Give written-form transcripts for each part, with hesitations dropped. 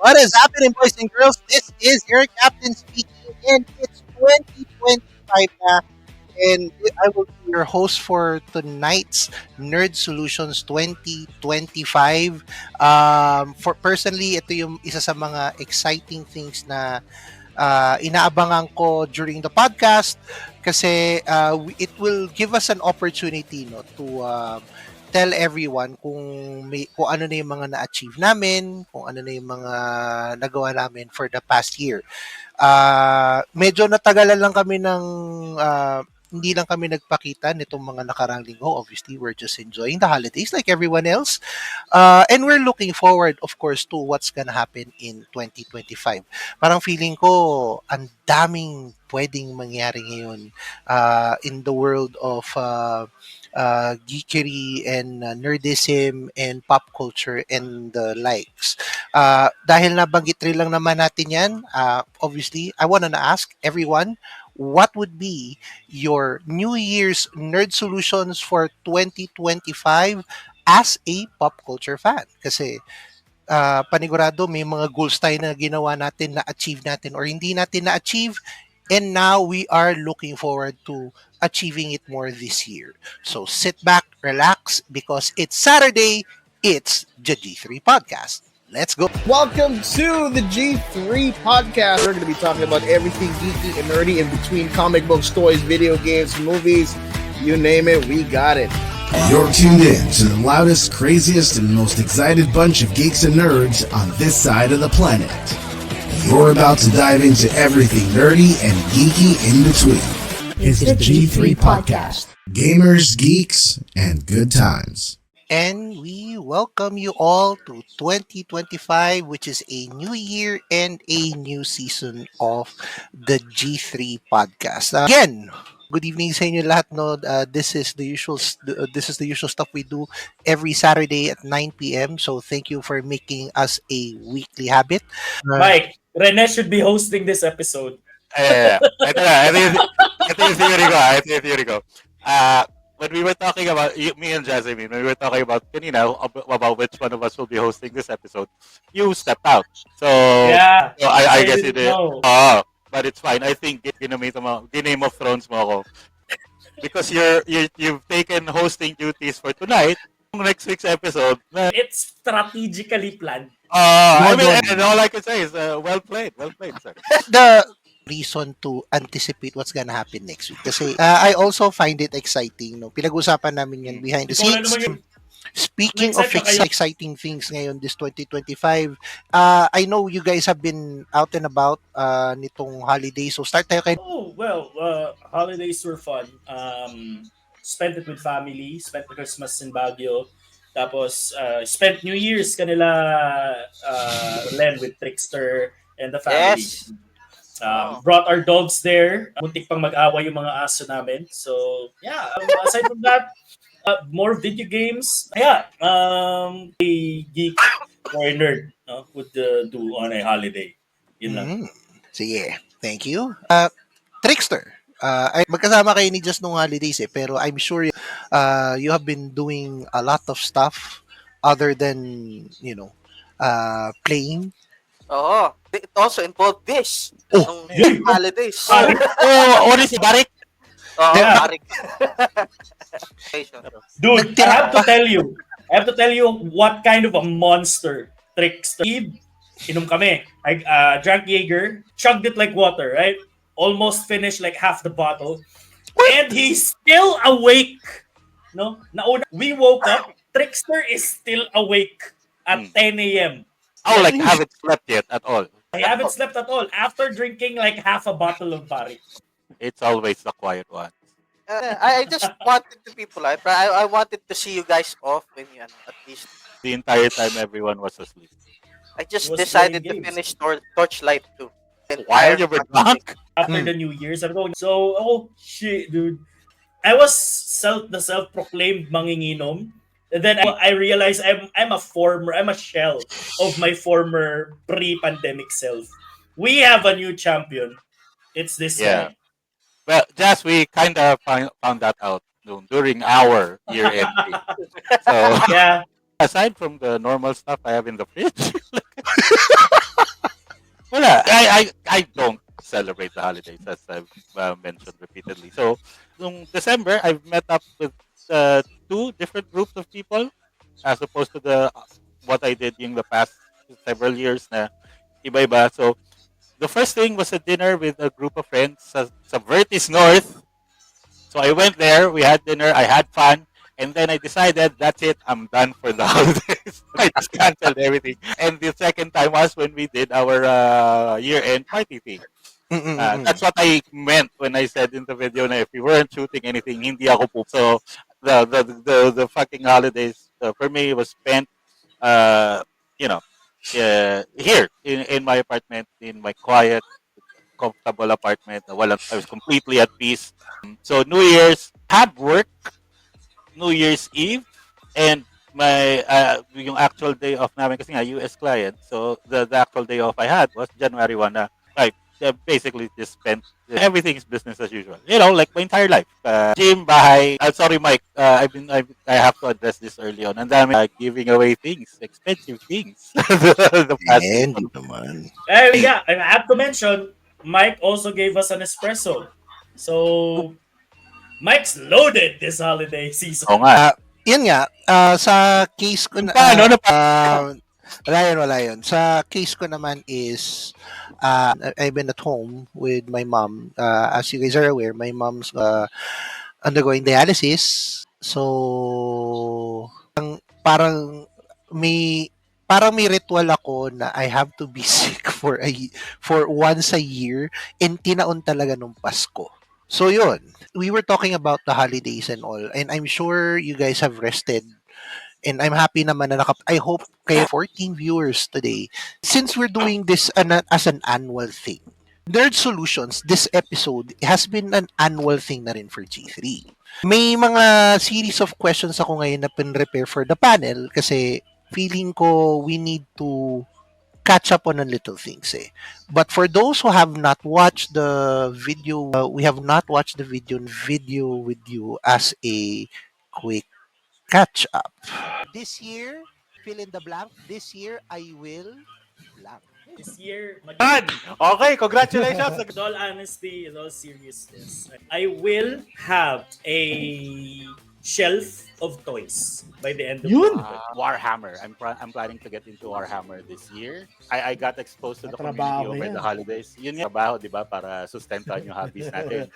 What is happening, boys and girls? This is your captain speaking, and it's 2025 na. And I will be your host for tonight's Nerd Solutions 2025. For personally, ito yung isa sa mga exciting things na inaabangan ko during the podcast kasi it will give us an opportunity to tell everyone kung ano na yung mga na-achieve namin, kung ano na yung mga nagawa namin for the past year. Medyo natagalan lang kami ng hindi lang kami nagpakita nitong mga nakarang linggo. Obviously, we're just enjoying the holidays like everyone else. And we're looking forward, of course, to what's gonna happen in 2025. Parang feeling ko, ang daming pwedeng mangyari ngayon in the world of geekery and nerdism and pop culture and the likes. Dahil nabanggit rin lang naman natin yan, obviously, I wanna ask everyone, what would be your New Year's nerd solutions for 2025 as a pop culture fan? Kasi panigurado may mga goals tayo na ginawa natin, na-achieve natin or hindi natin na-achieve, and now we are looking forward to achieving it more this year. So sit back, relax, because it's Saturday, it's the G3 Podcast. Let's go. Welcome to the G3 Podcast. We're going to be talking about everything geeky and nerdy in between comic books, toys, video games, movies, you name it, we got it. You're tuned in to the loudest, craziest, and most excited bunch of geeks and nerds on this side of the planet. You're about to dive into everything nerdy and geeky in between. It's the G3 Podcast. Gamers, geeks, and good times. And we welcome you all to 2025, which is a new year and a new season of the G3 Podcast. Again, good evening sa inyo lahat. No, this is the usual stuff we do every Saturday at 9 p.m. So thank you for making us a weekly habit. Mike, Rene should be hosting this episode. Yeah. Ito yung theory ko. When we were talking about, me and Jasmine, when we were talking about kanina, about which one of us will be hosting this episode, you stepped out. So, Yeah. so I guess you didn't did. know. But it's fine. I think Game of Thrones mo ako. Because you've taken hosting duties for tonight. Next week's episode. It's strategically planned. And all I can say is, well played, sir. The reason to anticipate what's gonna happen next week. Kasi I also find it exciting. No? Pinag-usapan namin yan behind the Ikaw na scenes. naman yung- Speaking of Excited kayo. exciting things ngayon this 2025, I know you guys have been out and about nitong holiday. So start tayo kay Oh, well, holidays were fun. Spent it with family, spent the Christmas in Baguio. Tapos, spent New Year's kanila Len with Trickster and the family. Yes. Brought our dogs there. Muntik pang mag-away yung mga aso namin. So, yeah. Aside from that, more video games. Yeah. A geek or a nerd would do on a holiday. Yun lang. Sige, thank you. Trickster, magkasama kayo ni Just nung holidays pero I'm sure you have been doing a lot of stuff other than, playing. Oo. It also involved this. Oh, Nung holidays. What is it, Barik? Oo, Yeah. Marik. Dude, I have to tell you what kind of a monster Trickster. Inom kami. I drank Jaeger, chugged it like water, right? Almost finished like half the bottle. And he's still awake. No? We woke up, Trickster is still awake at 10 a.m. Oh, like haven't slept yet at all. I haven't slept at all after drinking like half a bottle of Barik. It's always the quiet one. I just wanted to be polite, but I wanted to see you guys off when you at least. The entire time everyone was asleep. I just Was decided to playing games. finish Torchlight 2. While you were drunk? After the New Year's, I'm going. So, oh shit, dude. I was the self-proclaimed manginginom. And then I realized I'm a shell of my former pre-pandemic self. We have a new champion. It's this Yeah. guy. Well, Jazz, we kind of found that out during our year-end thing. So, Yeah. aside from the normal stuff I have in the fridge, I don't celebrate the holidays, as I've mentioned repeatedly. So, in December, I've met up with two different groups of people, as opposed to the what I did in the past several years na iba-iba. So, the first thing was a dinner with a group of friends sa Vertis North. So I went there, we had dinner, I had fun, and then I decided that's it, I'm done for the holidays. I just canceled everything. And the second time was when we did our year-end party thing. That's what I meant when I said in the video na if we weren't shooting anything, hindi ako pup. So the fucking holidays for me was spent, you know, here in my apartment, in my quiet, comfortable apartment. I was completely at peace. So New Year's had work, New Year's Eve, and my yung actual day off namin kasi nga US client. So the actual day off I had was January 1 na I basically just spent everything is business as usual. You know, like my entire life. Gym, bahay. Sorry, Mike. I have to address this early on. And dami giving away things, expensive things. the past Hindi naman. Yeah, I have to mention, Mike also gave us an espresso. So, Mike's loaded this holiday season. Oo nga. Yan nga, sa case ko na... Paano na wala yun. Sa case ko naman is, I've been at home with my mom. As you guys are aware, my mom's undergoing dialysis. So, parang may ritual ako na I have to be sick for once a year, and tinaon talaga nung Pasko. So yun, we were talking about the holidays and all, and I'm sure you guys have rested. And I'm happy naman na I hope kayo 14 viewers today. Since we're doing this as an annual thing, Nerd Solutions, this episode has been an annual thing na rin for G3. May mga series of questions ako ngayon na pin-prepare for the panel kasi feeling ko we need to catch up on a little things eh. But for those who have not watched the video, we have not watched the video with you as a quick catch up. This year, fill in the blank. This year, I will blank. This year, Done! Okay, congratulations! in all honesty, in all seriousness, I will have a shelf of toys by the end of Yun! the year. Warhammer. I'm planning to get into Warhammer this year. I got exposed to the community Katrabaho over yan. the holidays. Yun yung trabaho, di ba? Para sustentuhan yung hobbies natin.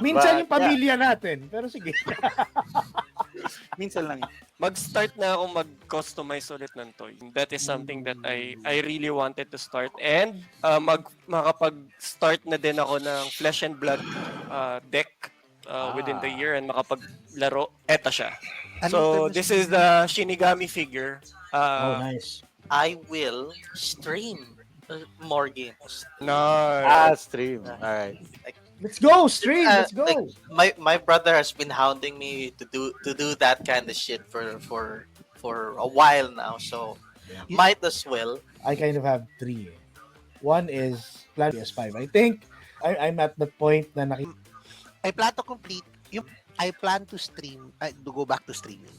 Minsan But, yung pamilya natin. Pero sige. Minsan lang. Mag-start na ako mag-customize ulit ng toy. That is something that I really wanted to start. And makapag-start na din ako ng Flesh and Blood deck within the year and makapaglaro. Eta siya. So, this is the Shinigami figure. Nice. I will stream more games. Nice. Stream. Alright. Let's go, stream. Let's go. Like, my brother has been hounding me to do that kind of shit for a while now. So might as well. I kind of have three. One is plan PS5. I think I'm at the point na I plan to complete I plan to stream to go back to streaming.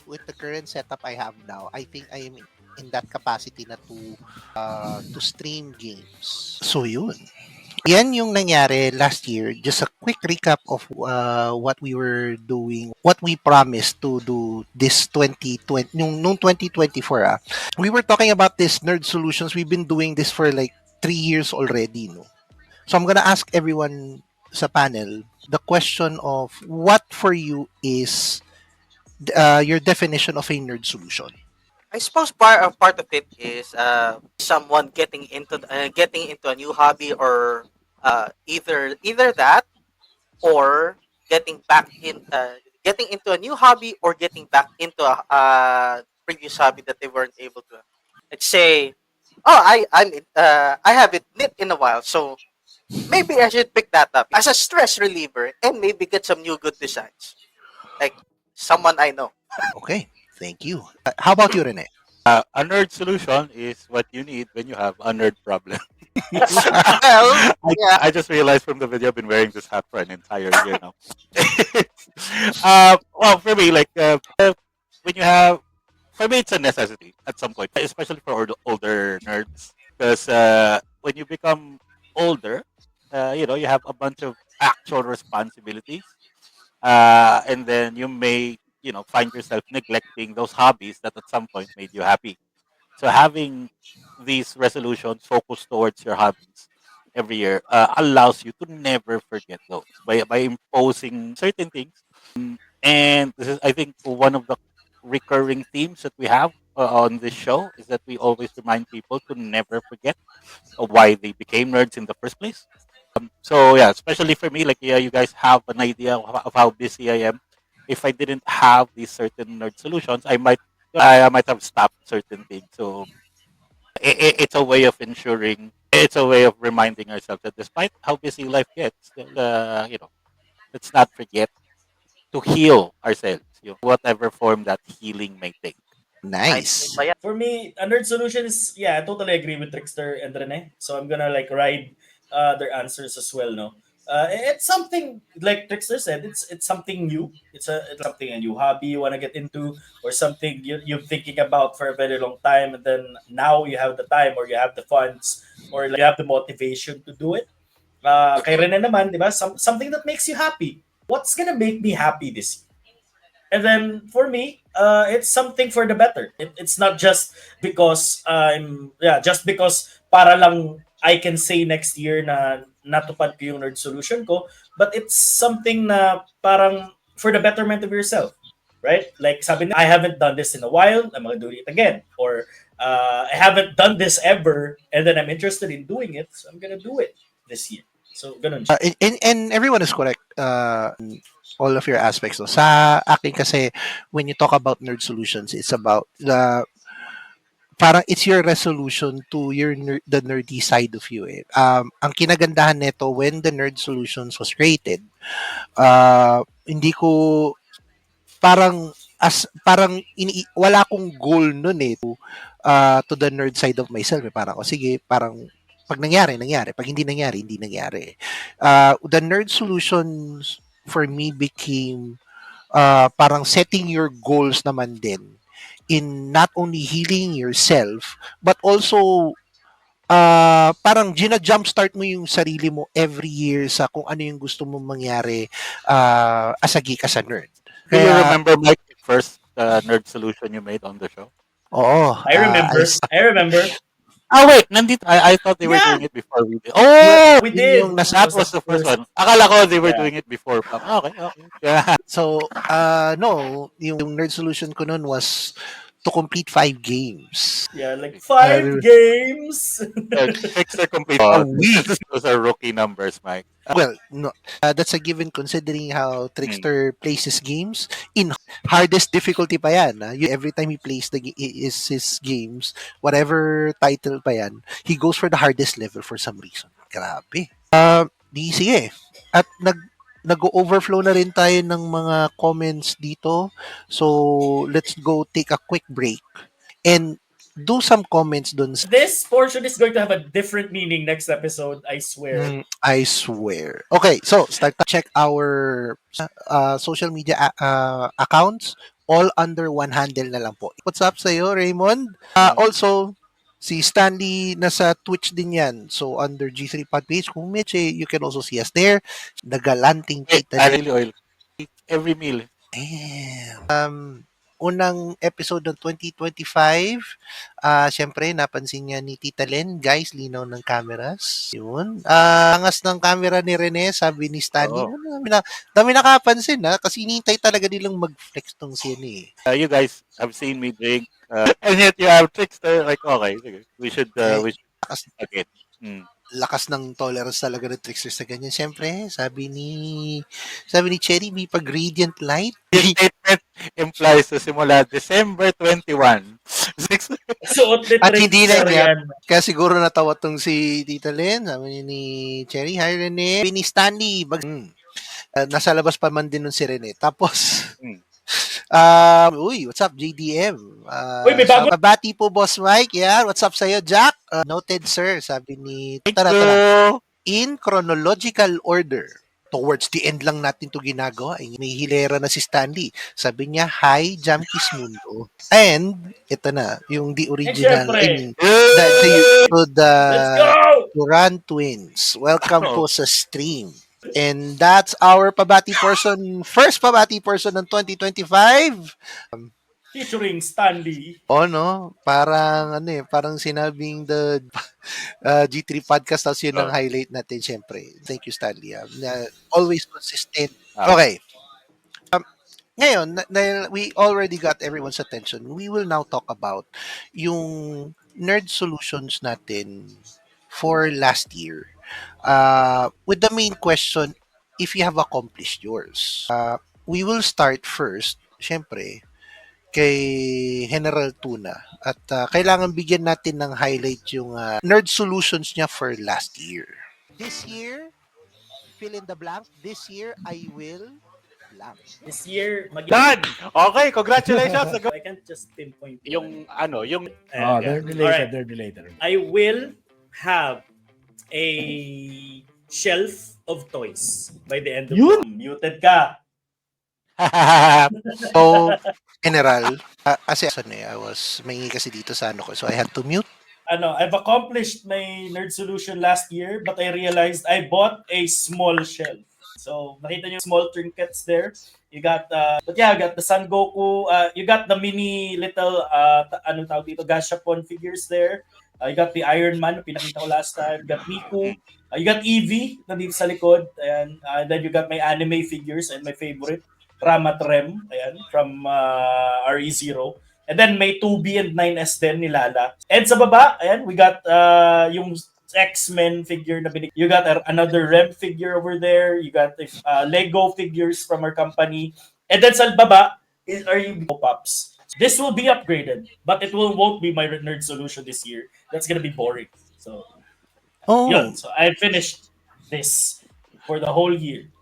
With the current setup I have now, I think I am in that capacity na to stream games. So yun. Yan yung nangyari last year. Just a quick recap of what we were doing, what we promised to do this 2020, nung 2024. We were talking about this Nerd Solutions. We've been doing this for like 3 years already. No? So I'm gonna ask everyone sa panel the question of what for you is your definition of a nerd solution. I suppose part of it is someone getting into a new hobby, or either that, or getting into a new hobby, or getting back into a previous hobby that they weren't able to. Let's say, I haven't knit in a while, so maybe I should pick that up as a stress reliever and maybe get some new good designs, like someone I know. Okay, thank you. How about you, Rene? A nerd solution is what you need when you have a nerd problem. Well, yeah. I just realized from the video I've been wearing this hat for an entire year now. Well, for me, like when you have for me, it's a necessity at some point, especially for older nerds. Because when you become older, you have a bunch of actual responsibilities, and then you may, find yourself neglecting those hobbies that at some point made you happy. So having these resolutions focused towards your hobbies every year allows you to never forget those by imposing certain things. And this is, I think, one of the recurring themes that we have on this show is that we always remind people to never forget why they became nerds in the first place. So yeah, especially for me, like, yeah, you guys have an idea of how busy I am. If I didn't have these certain nerd solutions, I might have stopped certain things. So it's a way of ensuring, it's a way of reminding ourselves that despite how busy life gets, still, let's not forget to heal ourselves, whatever form that healing may take. Nice thing Nice. pa yan. For me, a nerd solution is, yeah, I totally agree with Trickster and Rene. So I'm gonna like ride their answers as well. No, it's something like Trickster said. It's something new. It's something, a new hobby you wanna get into, or something you're thinking about for a very long time, and then now you have the time, or you have the funds, or like, you have the motivation to do it. Kay Rene naman, di ba? Something that makes you happy. What's gonna make me happy this year? And then for me, it's something for the better. It's not just because just because para lang I can say next year na natupad ko yung nerd solution ko, but it's something na parang for the betterment of yourself, right? Like sabi na, I haven't done this in a while, I'm gonna do it again. Or I haven't done this ever, and then I'm interested in doing it, so I'm gonna do it this year. So ganun siya. And everyone is correct. All of your aspects. No? Sa akin kasi, when you talk about nerd solutions, it's about parang it's your resolution to the nerdy side of you. Eh. Ang kinagandahan nito when the nerd solutions was created, hindi ko wala akong goal nun eh to the nerd side of myself. Eh. Parang, sige, parang pag nangyari, nangyari. Pag hindi nangyari, hindi nangyari. The nerd solutions for me became parang setting your goals naman din in not only healing yourself, but also parang gina-jumpstart mo yung sarili mo every year sa kung ano yung gusto mong mangyari as a geek, as a nerd. Do you Kaya, remember, Mike, the first nerd solution you made on the show? oo. I remember. I remember. Ah, wait, nandito. I thought they were Yeah. doing it before we did. Oh, We Yun did. yung that was the first one. Akala ko they were Yeah. doing it before. Okay. Yeah. So, no, yung nerd solution ko nun was to complete 5 games. Yeah, like 5 Uh, games. Trickster complete. A week. Those are rookie numbers, Mike. Well, no, that's a given considering how Trickster plays his games in hardest difficulty pa yan. Every time he plays his games, whatever title pa yan, he goes for the hardest level for some reason. Grabe. Di sige. At nag-overflow na rin tayo ng mga comments dito. So, let's go take a quick break and do some comments dun sa This portion is going to have a different meaning next episode, I swear. I swear. Okay, so start to check our social media accounts. All under one handle na lang po. What's up sa'yo, Raymond? Also, si Stanley nasa Twitch din yan. So, under G3 Pod page, kung Mitch, you can also see us there. Nagalanting kita. Alili oil. Every meal. Damn. Unang episode ng 2025. Siyempre, napansin niya ni Tita Len, guys, linaw ng cameras. Yun. Angas ng camera ni Rene, sabi ni Stanley. Oo. Dami nakapansin, ha? Kasi inintay talaga nilang mag-flex tong sine. You guys have seen me drink, and yet you have Trickster. Like, okay, sige. We should Lakas, again. lakas ng tolerance talaga ng Trickster sa ganyan. Siyempre, sabi ni Cherry, may pag-radiant light. This statement implies to simula December 21. Suot ni At hindi Trickster lang yan. yan. Kaya siguro natawa tong si Tita Len, sabi ni Cherry, hi Rene. Sabi ni Stanley, nasa labas pa man din nun si Rene. Tapos, uy, what's up, JDM? Uy, may bago. Mabati po, Boss Mike. Yeah, what's up sa'yo, Jack? Noted, sir. Sabi ni, Thank tara. you. In chronological order, towards the end lang natin to ginagawa. May hilera na si Stanley. Sabi niya, "Hi, Jamkis Mundo." And ito na, yung the original, syempre, I mean, the let's go! Duran Twins. Welcome Oh. po sa stream. And that's our pabati person, first pabati person ng 2025. Featuring Stanley. Oh no, parang ano parang sinabing the G3 podcast tapos yun ang Oh. highlight natin syempre. Thank you Stanley. Always consistent. Ah. Okay. Ngayon, dahil we already got everyone's attention, we will now talk about yung nerd solutions natin for last year. With the main question, if you have accomplished yours. We will start first, syempre, kay General Tuna. At kailangan bigyan natin ng highlight yung nerd solutions niya for last year. This year, fill in the blank. This year, I will blank. This year, Done! Okay, congratulations! I can't just pinpoint yung ano, yung Oh, Ayan. they're related. I will have a shelf of toys by the end of muted ka. So, General, kasi I was maingi kasi dito sa ano ko, so I had to mute. I've accomplished my nerd solution last year, but I realized I bought a small shelf. So, nakita niyo yung small trinkets there. You got, I got the Son Goku. You got the mini little, anong tawag dito, Gashapon figures there. You got the Iron Man, pinakita ko last time. You got Miku. You got Eevee, nandito sa likod. Ayan. Then you got my anime figures and my favorite, Ramatrem, ayan, from RE0. And then may 2B and 9S din ni Lala. And sa baba, ayan, we got yung X-Men figure na binig. You got another Rem figure over there. You got Lego figures from our company. And then sa baba are yung pop-ups. This will be upgraded, but it won't be my nerd solution this year. That's gonna be boring. So, yun. So I finished this for the whole year.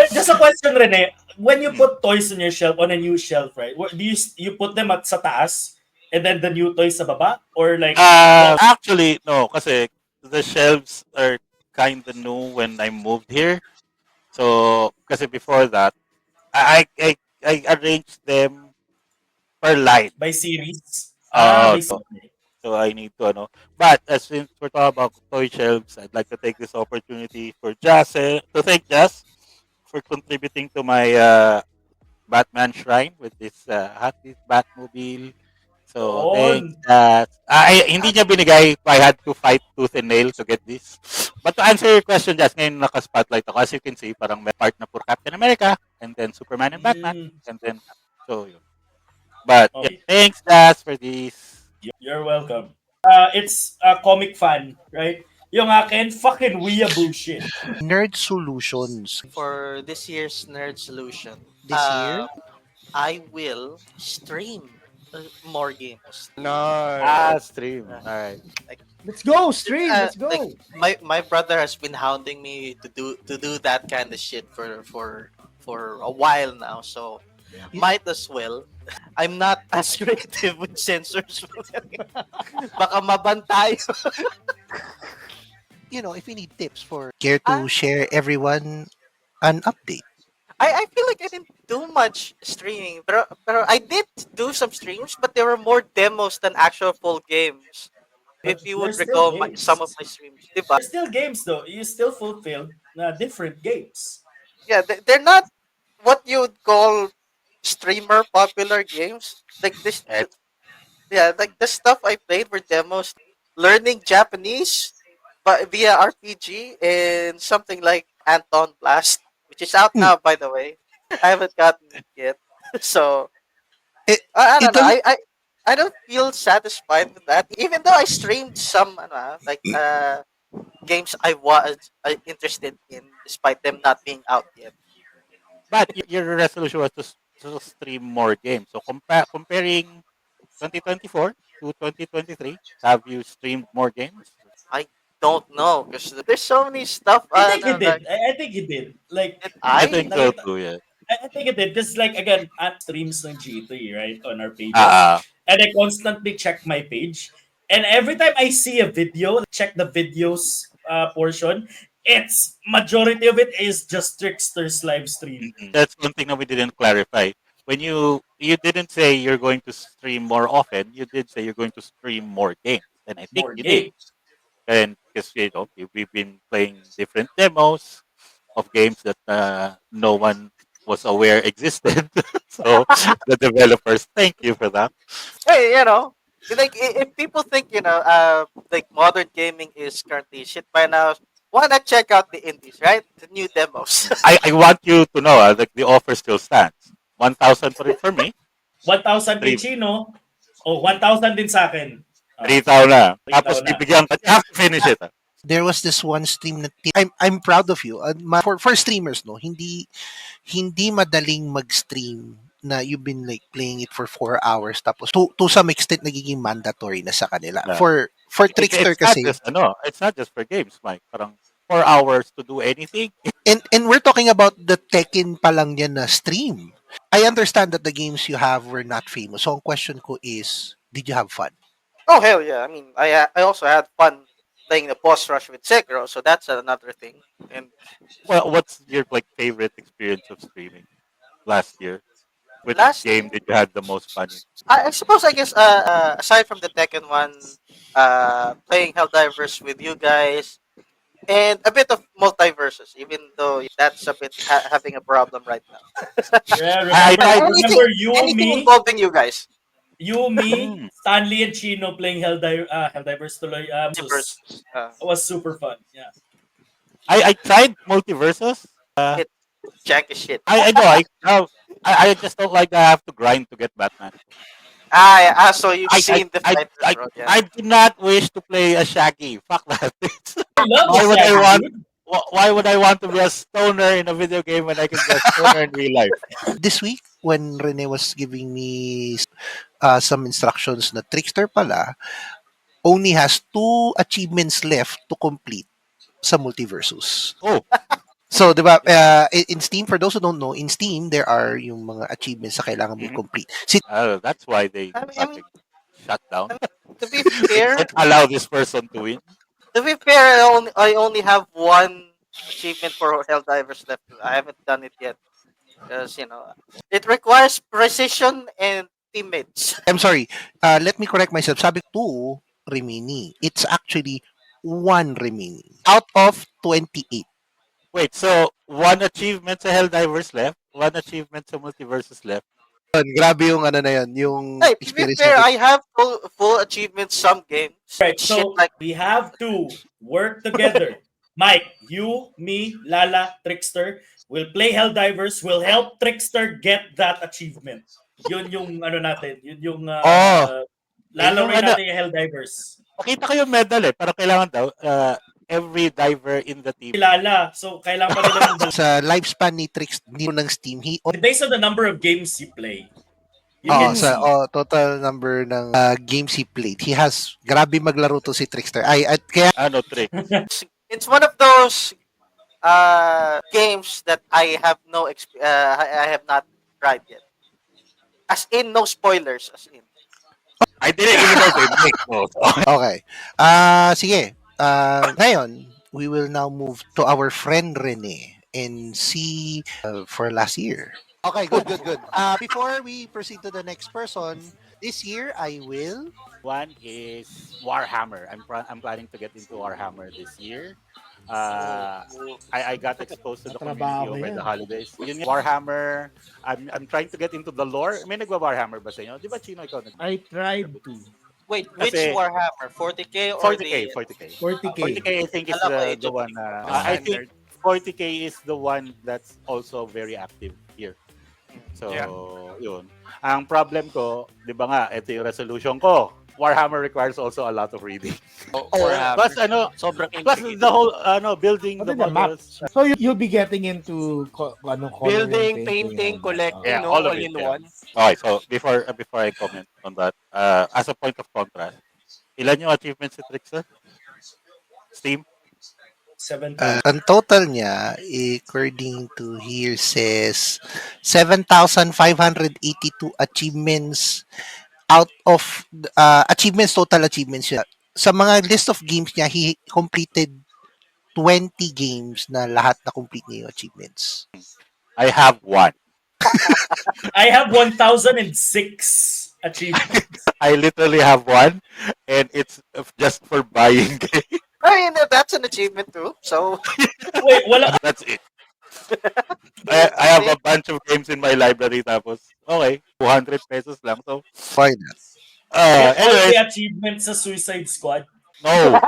Just a question, Rene. When you put toys on your shelf, on a new shelf, right? Do you put them sa taas and then the new toys sa baba? Or like... actually, no. Kasi the shelves are kind of new when I moved here. So, kasi before that, I arranged them per line. By series? So I need to But since we're talking about toy shelves, I'd like to take this opportunity for Jazz to thank Jazz for contributing to my Batman shrine with this Hot Batmobile. So thanks, Jazz. Hindi niya binigay. I had to fight tooth and nail to get this. But to answer your question, Jazz, ngayon naka-spotlight ako. As you can see, parang may part na for Captain America, and then Superman and Batman, and then so yun. But yeah, thanks, Jazz, for this. You're welcome. It's a comic fan, right? Yung akin, fucking weeaboo shit. Nerd solutions. For this year's nerd solution, This year? I will stream more games. Nice. Stream. All right. Let's go, stream. Let's go. Like, my brother has been hounding me to do that kind of shit for a while now, so might as well. I'm not as creative with sensors. Baka mabantay. If you need tips for care to share everyone an update. I feel like I didn't do much streaming, pero I did do some streams, but there were more demos than actual full games. If you would There's still recall games. some of my streams, diba? There's still games though. You still fulfilled different games. Yeah, they're not what you would call streamer popular games. Like this, like the stuff I played were demos. Learning Japanese, but via RPG and something like Anton Blast, which is out now, by the way. I haven't gotten it yet, so I don't know. I don't feel satisfied with that. Even though I streamed some games I was interested in, despite them not being out yet. But your resolution was to stream more games. So comparing 2024 to 2023, have you streamed more games? I don't know because there's so many stuff. I think he did. I think he did. Like I think so too. Yeah. I think it did. Because like again, at streams ng G3, right, on our pages. And I constantly check my page. And every time I see a video, check the videos portion, it's majority of it is just Trickster's live stream. That's one thing that we didn't clarify. When you didn't say you're going to stream more often, you did say you're going to stream more games, and I think More you did. games. And because we've been playing different demos of games that no one was aware existed. So the developers, thank you for that. Hey, like if people think like modern gaming is currently shit by now, why not check out the indies, right? The new demos. I want you to know like the offer still stands. 1,000 for it for me. 1,000 kay Three. Chino. O, 1,000 din sa akin. 3,000 na. 3,000 Tapos na. bibigyan ka. You have to finish it. There was this one stream na I'm proud of you. For streamers, no, hindi madaling mag-stream na you've been like playing it for 4 hours tapos to some extent nagiging mandatory na sa kanila. Yeah. For Trickster It's not kasi, just, it's not just for games, Mike. Parang 4 hours to do anything. and we're talking about the Tekken pa lang yan na stream. I understand that the games you have were not famous. So ang question ko is, did you have fun? Oh hell yeah! I mean, I also had fun playing the boss rush with Sekiro, so that's another thing. And Well, what's your like favorite experience of streaming last year? Which Last game did you had the most fun in? I suppose I guess aside from the Tekken one, playing Helldivers with you guys, and a bit of multiverses, even though that's a bit having a problem right now. Yeah, I tried- remember you, anything me, involving you guys. Stanley, and Chino playing Helldivers tuloy. Multiverse. It was super fun. Yeah. I tried multiverses. Jack is shit. I know. I just don't like that I have to grind to get Batman. So you've seen the fighters, bro. Yeah. I do not wish to play a Shaggy. Fuck that. I love Why would I Shaggy, want? dude. Why would I want to be a stoner in a video game when I can be a stoner in real life? This week, when Rene was giving me some instructions na Trickster pala only has 2 achievements left to complete sa Multiversus. Oh. So, di ba, in Steam, for those who don't know, in Steam, there are yung mga achievements na kailangan mo complete. That's why they I mean- shut down. To be fair, Let's allow this person to win. I only have one achievement for Helldivers left. I haven't done it yet because it requires precision and teammates. I'm sorry, let me correct myself. Sabi ko 2 remaining. It's actually 1 remaining out of 28. Wait, so one achievement sa Helldivers left, one achievement sa Multiverses left. Grabe yung ano na yun, yung Hey, to be experience fair, natin. I have full achievements some games. Right, Shit so like we have to work together. Mike, you, me, Lala, Trickster, will play Helldivers, will help Trickster get that achievement. Yun yung ano natin, yun yung lalawin Yung ano- natin yung Helldivers. Pakita ko yung medal pero kailangan daw every diver in the team. Lala, so kailangan pa nila ng Sa lifespan ni Trix ng Steam, based on the number of games you play. You can see. total number ng games he played. He has, grabe maglaro to si Trickster. Kaya Ano trick? it's one of those games that I have I have not tried yet. As in, no spoilers. As in, I didn't even know they make those. okay. Sige. Ngayon, we will now move to our friend Rene and see for last year. Okay, good. Before we proceed to the next person, this year I will. One is Warhammer. I'm planning to get into Warhammer this year. I got exposed to the community over the holidays. Yun yung Warhammer. I'm trying to get into the lore. May nagwa-Warhammer ba sa inyo? Di ba, Chino, ikaw I tried to. wait, which Kasi- Warhammer? 40k or 40K, the 40K. 40K. 40K, I think is Alam ko, the Age of one. Sigmar. I think 40K is the one that's also very active here. So, yun. Ang problem ko, di ba nga, ito yung resolution ko. Warhammer requires also a lot of reading. Plus, Sobrang plus the whole, building the What are the models. So you'll be getting into coloring, building, painting, collecting, Yeah, all all of it, in yeah. one. Okay, so before I comment on that, as a point of contrast, ilan yung achievements si Trickster? Steam? 7 Ang total niya, according to here, says 7,582 achievements out of total achievements yun. Sa mga list of games niya, he completed 20 games na lahat na complete niya yung achievements? I have one. I have 1,006 achievements. I literally have one, and it's just for buying games. I mean, that's an achievement too. So, Wait, wala. That's it. I have a bunch of games in my library tapos, okay, 200 pesos lang. So, Why not? All anyways, the achievements sa Suicide Squad. no.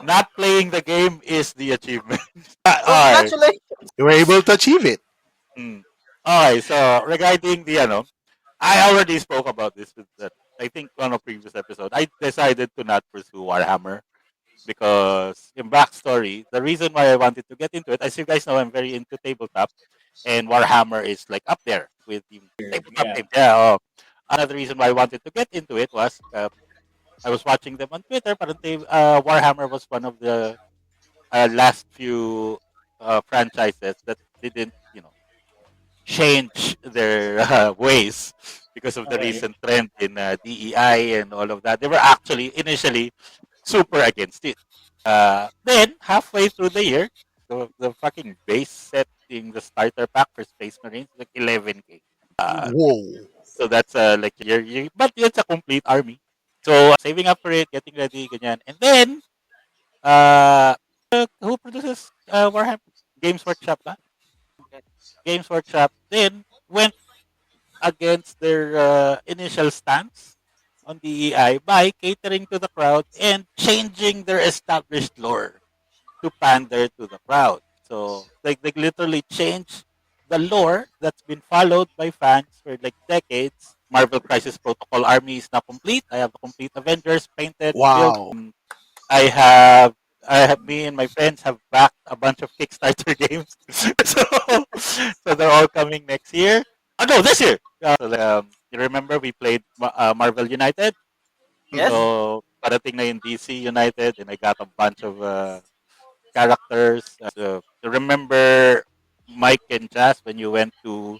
Not playing the game is the achievement. Alright. congratulations. You were able to achieve it. Mm. Okay, so regarding the I already spoke about this with that. I think on a previous episode, I decided to not pursue Warhammer because in backstory, the reason why I wanted to get into it, as you guys know, I'm very into tabletop, and Warhammer is like up there with the tabletop Yeah. game. Yeah. Another reason why I wanted to get into it was I was watching them on Twitter. Parang Warhammer was one of the last few franchises that didn't, change their ways because of the Okay. recent trend in DEI and all of that. They were actually initially super against it. Then halfway through the year, the fucking base set in the starter pack for Space Marines like 11K. Whoa. So that's like but it's a complete army. So saving up for it, getting ready, ganyan. And then who produces Warhammer? Games Workshop, ba? Games Workshop then went against their initial stance on DEI by catering to the crowd and changing their established lore to pander to the crowd. So they literally changed the lore that's been followed by fans for like decades. Marvel Crisis Protocol army is now complete. I have the complete Avengers painted. Wow. Built. Me and my friends have backed a bunch of Kickstarter games. so they're all coming next year. Oh no, this year. You remember we played Marvel United? Yes. So parating na yung DC United and I got a bunch of characters. So, remember Mike and Jazz when you went to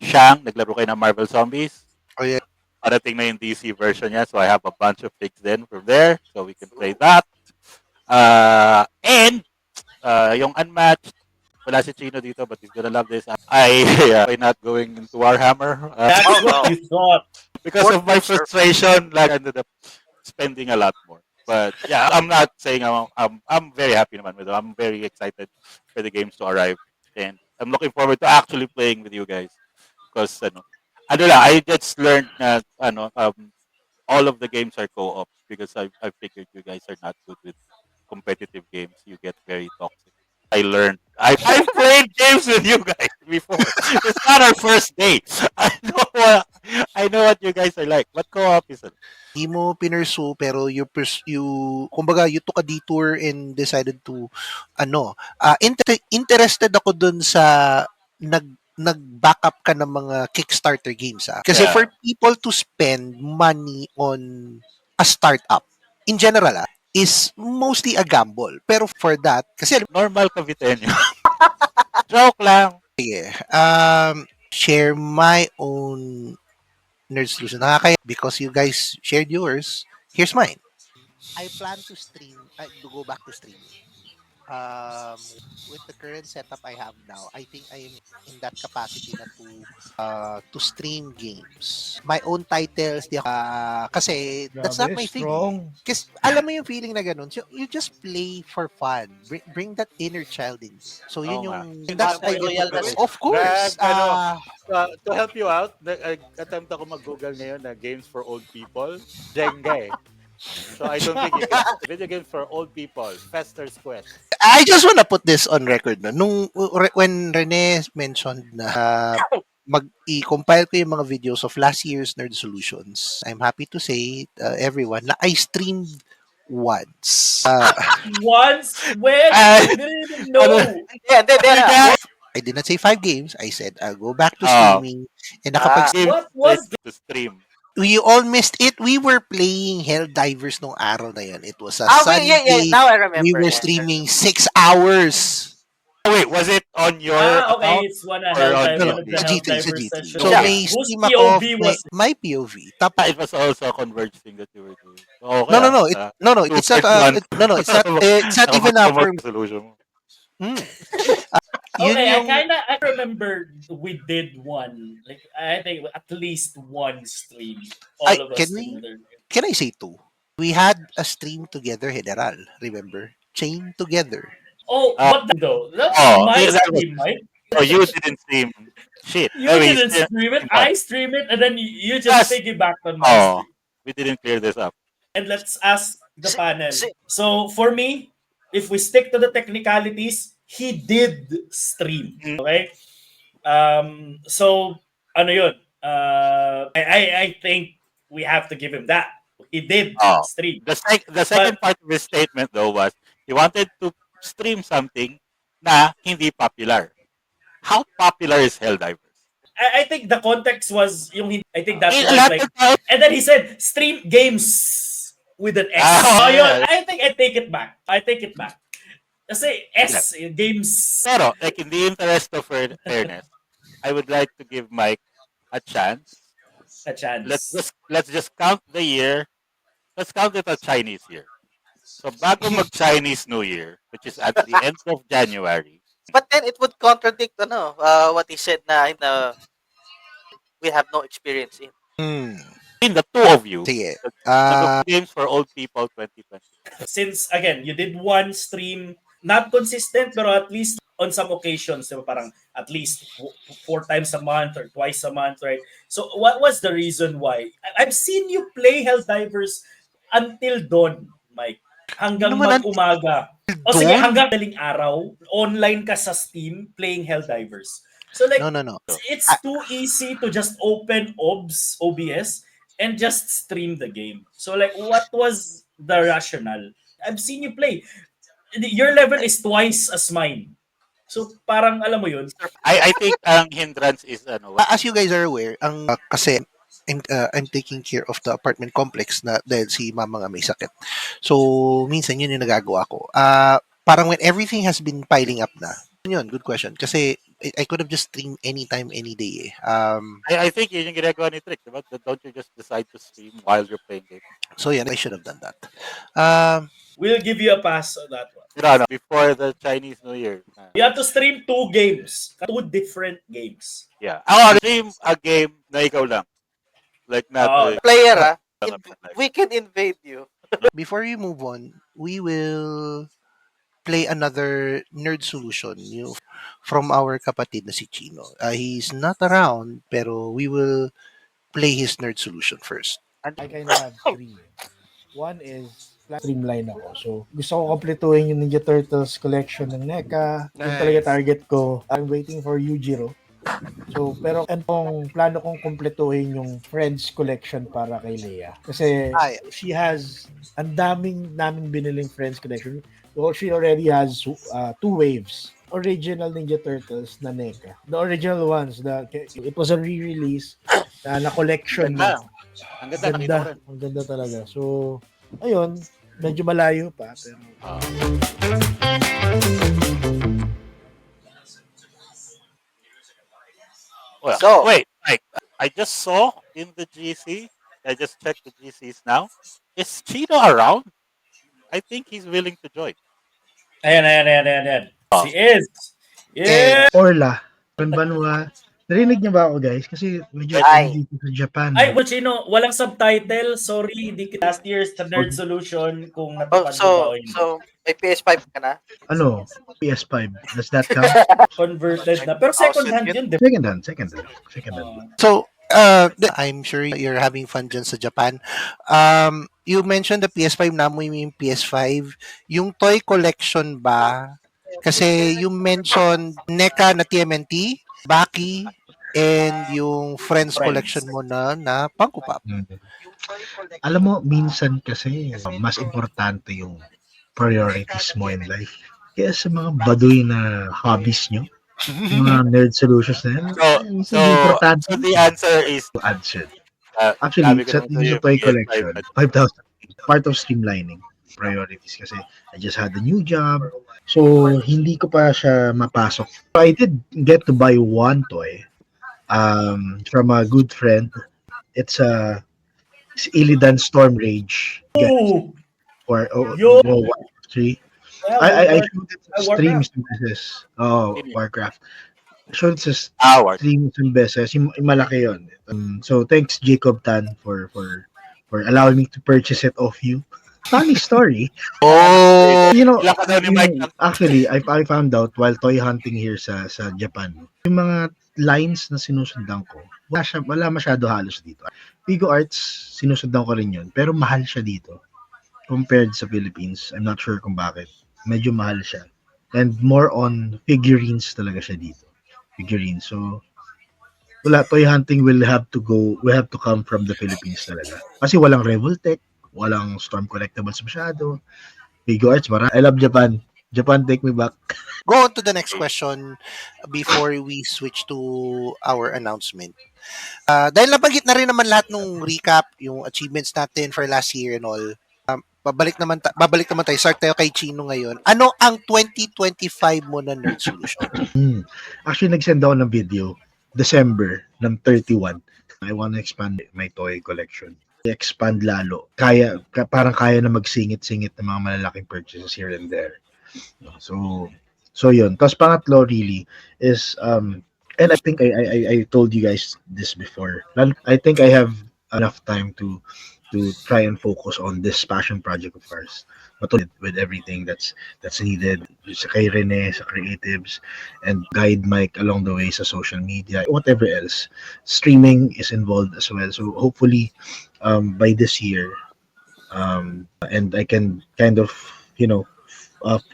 Shang, naglaro kayo ng Marvel Zombies? Oh, yeah. Parating na yung DC version niya. So I have a bunch of figs then from there. So we can play that. And yung Unmatched, wala si Chino dito but he's gonna love this. I'm not going into Warhammer. That's what you thought. Because of my frustration, like I ended up spending a lot more. But yeah, I'm not saying I'm very happy naman with it. I'm very excited for the games to arrive, and I'm looking forward to actually playing with you guys. Because I just learned that all of the games are co-op because I figured you guys are not good with competitive games. You get very toxic. I learned. I've played games with you guys before. It's not our first date. I know what you guys are like. But co-op is Hindi mo pinursu pero kumbaga you took a detour and decided to interested ako dun sa nag-backup ka ng mga Kickstarter games kasi Yeah. for people to spend money on a startup in general is mostly a gamble pero for that kasi normal Caviteño. Joke lang. share my own nerd solution. Nakakaya because you guys shared yours. Here's mine. I plan to go back to streaming. With the current setup I have now, I think I am in that capacity na to stream games. My own titles, kasi that's not my thing. Kasi alam mo yung feeling na ganun. So, you just play for fun. Bring that inner child in. So yun Oo yung nga. that's my Loyal ka rin. of course. To help you out, attempt ako mag-google ngayon na games for old people. Jenga eh. So I don't think you can. Video games for old people. Fester's Quest. I just wanna put this on record. No? When Rene mentioned na mag-i-compile ko yung mga videos of last year's Nerd Solutions, I'm happy to say, everyone, na I streamed once. Once? When? Ah, I didn't even know. Yeah. I did not say 5 games. I said I'll go back to streaming and What was to stream. we all missed it. We were playing Helldivers nung araw na yun. It was a Yeah. Sunday. Now I remember. We were streaming 6 hours. Oh, wait, was it on your Okay, account? it's one of Or on No, no, one of the sa G3? G3, sa Helldivers G3. session. So Yeah. may Whose stream ako, POV was it? my POV. Tapos It was also a Converge thing that you were doing. So, okay, no, it's not, 2.1. it's not even Nakapag- for, resolution mo. yun Okay, yung, I remember we did one. Like I think at least one stream. All of us together. can I say two? We had a stream together, General, remember? Chain together. Oh, Ah. but though that was my yeah, that was- stream, Mike. Oh, you didn't stream shit. You Anyway, didn't still- stream it. no. I stream it, and then you Yes. just piggybacked on my Oh, stream. we didn't clear this up. And let's ask the Si- panel. si- So for me, if we stick to the technicalities, he did stream. Mm. Okay. So ano yun? I think we have to give him that. He did Oh. stream. The second part of his statement though was he wanted to stream something na hindi popular. How popular is Helldivers? I think the context was yung I think that Eh, was lahat like, ng tao- and then he said stream games with an S. Ah, So yun, yeah. I think I take it back. Kasi S games. Pero, like, in the interest of fairness, I would like to give Mike a chance. A chance. Let's just count the year. Let's count it a Chinese year. So bago mag Chinese New Year, which is at the end of January. But then it would contradict what he said na we have no experience in. In the two of you, Sige. the games for old people 2020. Since again, you did one stream, not consistent, pero at least on some occasions, diba, parang at least 4 times a month or twice a month, right? So what was the reason why? I've seen you play Helldivers until dawn, Mike. Hanggang Ano naman mag-umaga. O sige, dawn? hanggang daling araw, online ka sa Steam playing Helldivers. So like, No. it's too easy to just open OBS and just stream the game. So like, what was the rationale? I've seen you play. Your level is twice as mine. So parang alam mo yun. I think ang hindrance is As you guys are aware, kasi I'm taking care of the apartment complex na dahil si mama nga may sakit. So, minsan yun yung nagagawa ko. Parang when everything has been piling up na, yun, good question. Kasi I could have just streamed anytime, any day. I think yun yung ginagawa ni Trick, diba? Don't you just decide to stream while you're playing game? So, yeah, I should have done that. We'll give you a pass on that one. No, before the Chinese New Year. You have to stream 2 games. 2 different games. Yeah. I'll stream a game na ikaw lang. Like not Player, we can invade you. Before we move on, we will play another nerd solution from our kapatid na si Chino. He's not around, pero we will play his nerd solution first. I kind of have 3. One is streamline ako. So, gusto ko kompletuhin yung Ninja Turtles collection ng NECA. Yung talaga target ko. I'm waiting for Yujiro. So, pero plano kong kompletuhin yung Friends collection para kay Leia. Kasi she has ang daming biniling Friends collection. So, she already has 2 waves. Original Ninja Turtles na NECA. The original ones, it was a re-release na collection na. Ang ganda, nakita ko rin. Ang ganda talaga. So, ayun, medyo malayo pa. Pero, Well, So- wait, Mike, I just saw in the GC, I just checked the GCs now. Is Chino around? I think he's willing to join. Ayan. He is. Yeah. Orla, Banbanwa. Narinig niyo ba ako, guys? Kasi medyo Ay. dito sa Japan. Ay, Chino, walang subtitle. Sorry, hindi kita last year's Nerd Solution kung natupad mo ba o hindi. So may PS5 ka na? Ano? PS5. Does that count? Converted na. Pero second hand yun, di ba? Second hand. So, I'm sure you're having fun dyan sa Japan. You mentioned the PS5, namoy mo yung PS5. Yung toy collection ba? Kasi you mentioned NECA na TMNT, Baki, and yung Friends collection mo na Funko Pop. Alam mo, minsan kasi mas importante yung priorities mo in life. Kaya sa mga baduy na hobbies nyo, mga nerd solutions na yan, So importante the answer is to answer. sabi Actually, ko sa naman sa'yo, Ninja Toy PS5 Collection, 5,000, part of streamlining. priorities kasi I just had a new job. So, hindi ko pa siya mapasok. So, I did get to buy one toy from a good friend. It's Illidan Storm Rage. Ooh! Or Yo! 1, 3. Yeah, I showed it sa stream Warcraft. isang beses. Oh, Warcraft. I showed it sa Howard. stream isang beses. Yung malaki yun. So, thanks Jacob Tan for allowing me to purchase it off you. Funny story. Oh, You know, Ilan ka daw ni Mike ng- actually, I found out while toy hunting here sa Japan, yung mga lines na sinusundan ko, wala masyado halos dito. Pigo Arts, sinusundan ko rin yun, pero mahal siya dito compared sa Philippines. I'm not sure kung bakit. Medyo mahal siya. And more on figurines talaga siya dito. Figurines. So, wala, toy hunting will have to come from the Philippines talaga. Kasi walang Revoltech, walang Storm Collectibles masyado. Pigo Arts, I love Japan. Japan, take me back. go on to the next question before we switch to our announcement. Dahil nabanggit na rin naman lahat ng recap, yung achievements natin for last year and all. Babalik naman tayo. Start tayo kay Chino ngayon. Ano ang 2025 mo na Nerd Solution? Actually, nag-send ako ng video December ng 31. I want to expand my toy collection. I-expand lalo. Parang kaya na magsingit-singit ng mga malalaking purchases here and there. So yun. Tapos pangatlo really is and I think I told you guys this before. I think I have enough time to try and focus on this passion project of ours. With everything that's needed sa kay Rene, sa creatives, and guide Mike along the way sa social media, whatever else. Streaming is involved as well. So hopefully by this year, and I can kind of,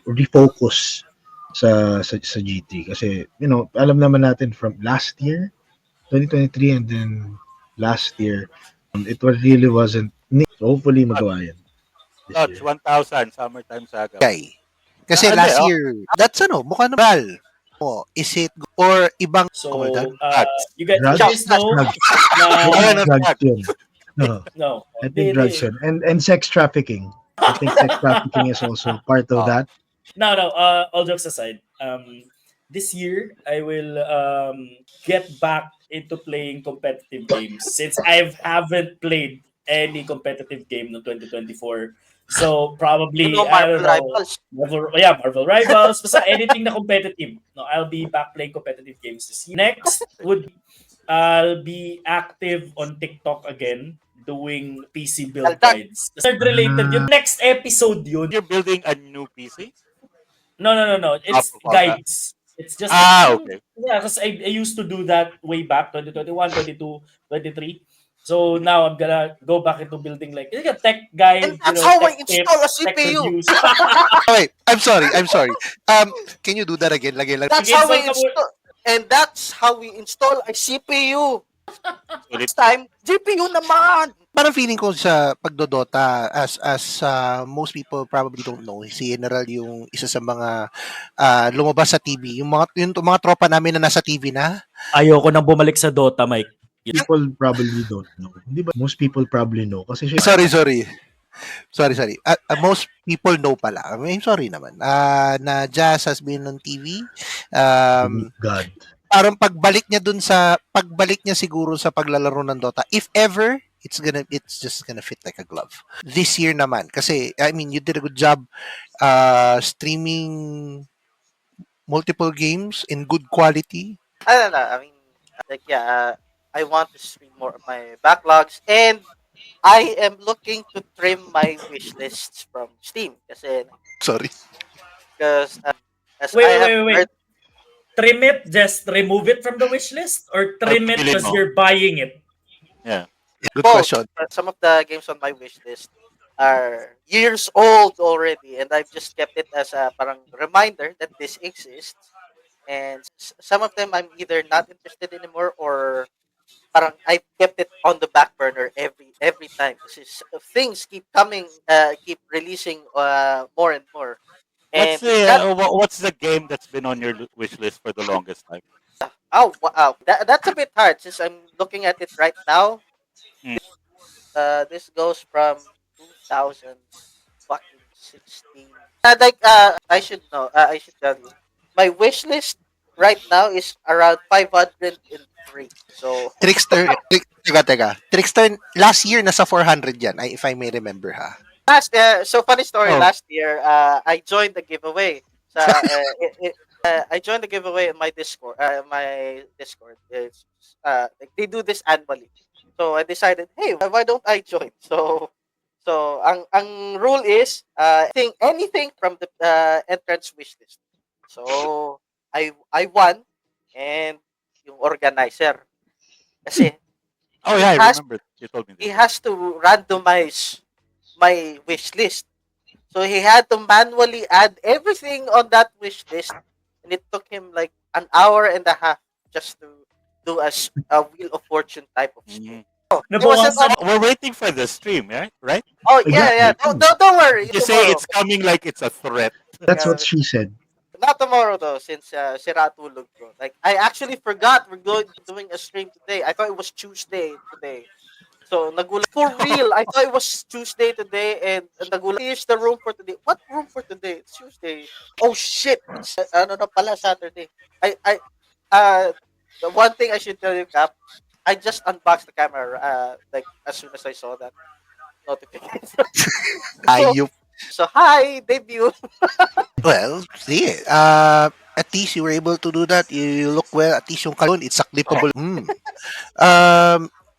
refocus sa GT kasi alam naman natin from last year 2023 and then last year it really wasn't. Hopefully magawa yan this Touch year. 1,000 Summertime Saga. Okay. Kasi Ano, last year, that's mukha na bal. Is it or ibang So, you Drugs? guys know na Drugs yun. No, no. I think drugs yun. And sex trafficking. I think sex trafficking is also part of that. No. All jokes aside, this year I will get back into playing competitive games since I haven't played any competitive game no 2024. So probably I don't know. Rivals. Marvel Rivals. Basta anything na competitive. No, I'll be back playing competitive games this year. Next would I'll be active on TikTok again doing PC build guides. Third related yun. Next episode yun. You're building a new PC? No. It's guides. It's just okay. Yeah, because I used to do that way back 2021, 22, 23. So now I'm gonna go back into building like a tech guide. And that's how I tech install a tips, tech CPU. reviews. Wait, I'm sorry. Can you do that again? That's how we install. And that's how we install a CPU. This time, GPU naman. Parang feeling ko sa pagdodota as most people probably don't know, si General yung isa sa mga lumabas sa TV. Yung mga tropa namin na nasa TV na. Ayoko nang bumalik sa Dota, Mike. People probably don't know. Di ba? Most people probably know. Kasi Sorry. Most people know pala. I mean, sorry naman. Na Jazz has been on TV. God. Parang pagbalik niya siguro sa paglalaro ng Dota, if ever, it's just gonna fit like a glove. This year naman, kasi, I mean, you did a good job streaming multiple games in good quality. I don't know. I mean, I want to stream more of my backlogs, and I am looking to trim my wish lists from Steam. Sorry. Because as I have Wait. heard, Trim it, just remove it from the wish list, or trim it Piliin because mo. you're buying it. Yeah. Good both, question. some of the games on my wish list are years old already, and I've just kept it as a parang reminder that this exists. And some of them I'm either not interested anymore, or parang I kept it on the back burner every time. Things keep coming, keep releasing more and more. And What's the game that's been on your wish list for the longest time? wow, that's a bit hard since I'm looking at it right now. Hmm. This goes from 2000. fucking 16. I should know. I should tell you. My wish list right now is around 503. So Teka. Trickster, last year, nasa 400 yan, if I may remember, ha? so funny story. Oh, Last year, I joined the giveaway. I joined the giveaway in my Discord. My Discord is like they do this annually. So I decided, hey, why don't I join? So ang rule is anything from the entrance wish list. So I won, and yung organizer kasi oh he yeah, I has remember. You told me he this. has to randomize my wish list. So he had to manually add everything on that wish list, and it took him like an hour and a half just to do a Wheel of Fortune type of stream. It wasn't Nabawasan. We're waiting for the stream, right? Right? Oh yeah. Exactly. Don't worry. You say it's coming like it's a threat. That's what she said. Not tomorrow though, since sira tulog ko. Like I actually forgot we're doing a stream today. I thought it was Tuesday today. So nagulat for real. I thought it was Tuesday today, and nagulat. Is the room for today? What room for today? It's Tuesday. Oh shit! It's ano na pala Saturday. The one thing I should tell you, Cap. I just unboxed the camera like as soon as I saw that notification. Ayup. So hi debut. Well, see, at least you were able to do that. You look well. At least yung kalon, it's a clippable.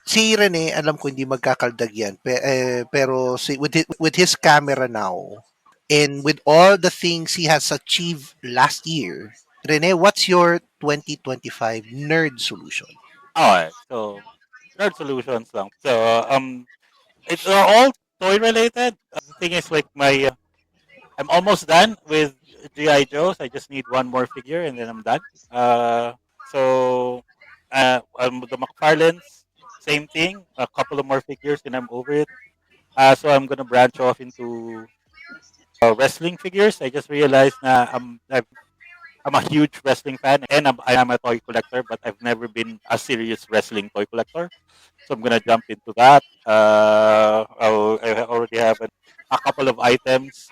Si Rene, alam ko hindi magkakaldag yan. Pero with his camera now, and with all the things he has achieved last year, Rene, what's your 2025 nerd solution? Alright, so nerd solutions lang. So it's all toy related. The thing is like I'm almost done with GI Joes. I just need one more figure and then I'm done. So the McFarlanes, same thing. A couple of more figures and I'm over it. So I'm gonna branch off into wrestling figures. I just realized na I'm a huge wrestling fan and I am a toy collector, but I've never been a serious wrestling toy collector. So I'm gonna jump into that. I already have a couple of items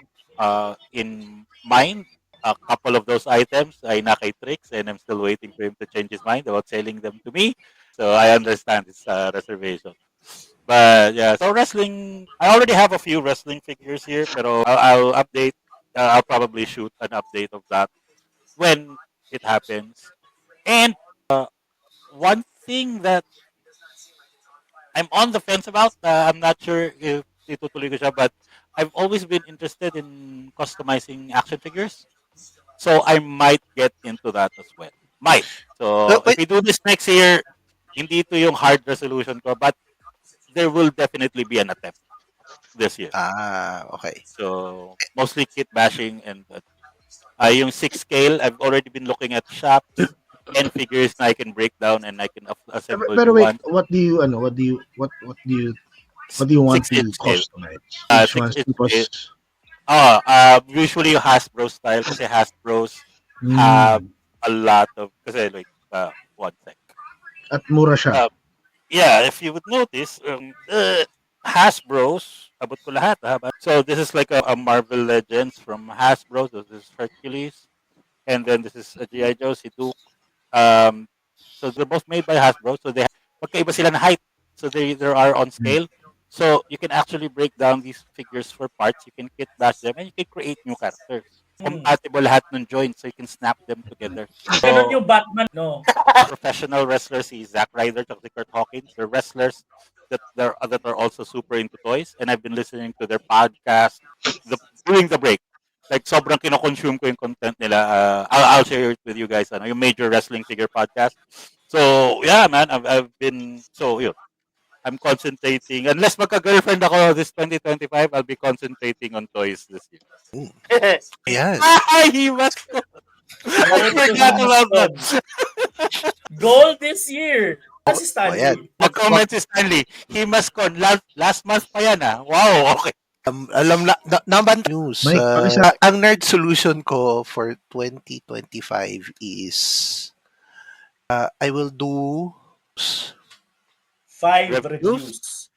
in mind. A couple of those items ay nakay Tricks and I'm still waiting for him to change his mind about selling them to me. So I understand his reservation. But yeah, so wrestling, I already have a few wrestling figures here, pero I'll update. I'll probably shoot an update of that when it happens. And one thing that I'm on the fence about, I'm not sure if itutuloy ko siya, but I've always been interested in customizing action figures. So I might get into that as well. Might. So if Wait, we do this next year, hindi ito yung hard resolution ko, but there will definitely be an attempt this year. Okay. So mostly kit bashing and yung 6 scale, I've already been looking at shops and figures na I can break down and I can assemble Pero new wait, ones. what do you want 6 to inch scale. customize? Which 6 ones? inch Because scale. Usually yung Hasbro style kasi Hasbros have a lot of, kasi like, one sec. at mura siya. Yeah, if you would notice, Hasbros, abot ko lahat. So this is like a Marvel Legends from Hasbro. So this is Hercules. And then this is a G.I. Joe, si Duke. So they're both made by Hasbro. So they magkaiba sila na height. So they are on scale. So you can actually break down these figures for parts. You can kit bash them and you can create new characters. Compatible lahat ng joints so you can snap them together. Ganun yung Batman, no? Professional wrestlers, si Zack Ryder at si Kurt Hawkins. They're wrestlers that are also super into toys. And I've been listening to their podcast during the break. Like sobrang kino-consume ko yung content nila. I'll share it with you guys. Yung Major Wrestling Figure podcast. So yeah, man, I've been yun. I'm concentrating. Unless magka-girlfriend ako this 2025, I'll be concentrating on toys this year. Yes. He must. I forgot about that. Goal this year. Kasi Stanley. Ayan. Mag-comment si Stanley. He must con. Last month pa yan Wow, okay. Alam na naman news. Mike, pakisa- Ang nerd solution ko for 2025 is I will do 5 Reviews? reviews.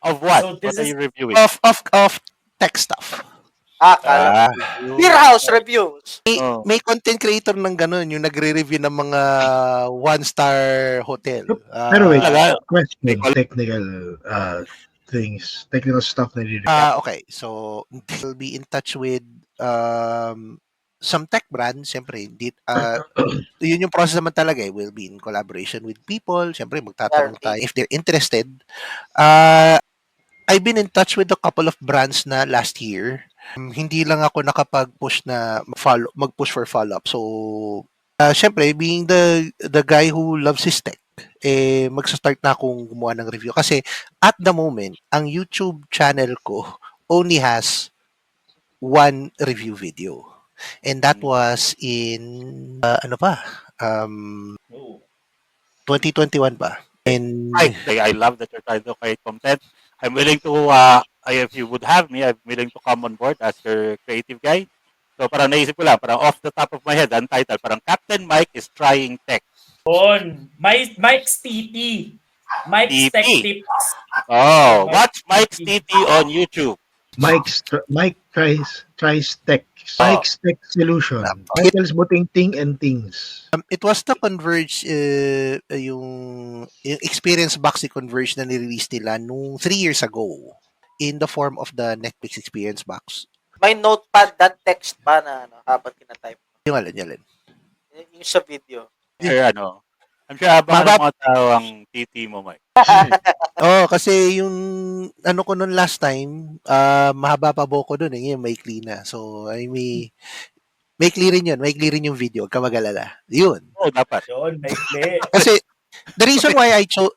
Of what? So this What are is- you reviewing? of tech stuff. Kala Ah. ko. Beer House Reviews. Oh. May content creator ng ganun, yung nagre-review ng mga one-star hotel. Pero wait, Talaga? question, technical technical stuff na Okay, so we'll be in touch with some tech brands. Siyempre, yun yung process naman talaga eh. We'll be in collaboration with people. Siyempre, magtatanong tayo if they're interested. I've been in touch with a couple of brands na last year. Hindi lang ako nakapag-push na mag-push for follow-up. So, syempre, being the guy who loves his tech, magsa-start na akong gumawa ng review. Kasi, at the moment, ang YouTube channel ko only has one review video. And that was in, 2021 pa. And I love that you're trying to create content. I'm willing to, if you would have me, I'm willing to come on board as your creative guy. So parang naisip ko lang, parang off the top of my head, ang title, parang Captain Mike is trying tech. Mike's TT. Mike's Tech Tips. Oh, watch Mike's TT on YouTube. Mike tries tech. Mike's Tech Solution. Titles mo ting and things. It was the Converge, yung Experience Box Converge na nirelease nila nung 3 years ago in the form of the Netflix Experience Box. May notepad that text ba na habang kinatype? Yung alin. Yung sa video. I'm sure habang mga tao ang TT mo, Mike. Kasi yung ano ko noon last time, mahaba pa buhok ko doon eh. Ngayon maikli na. So, maikli rin yun. Maikli rin yung video. Huwag ka mag-alala. Yun. Dapat. Yun, maikli. Kasi, the reason why I chose,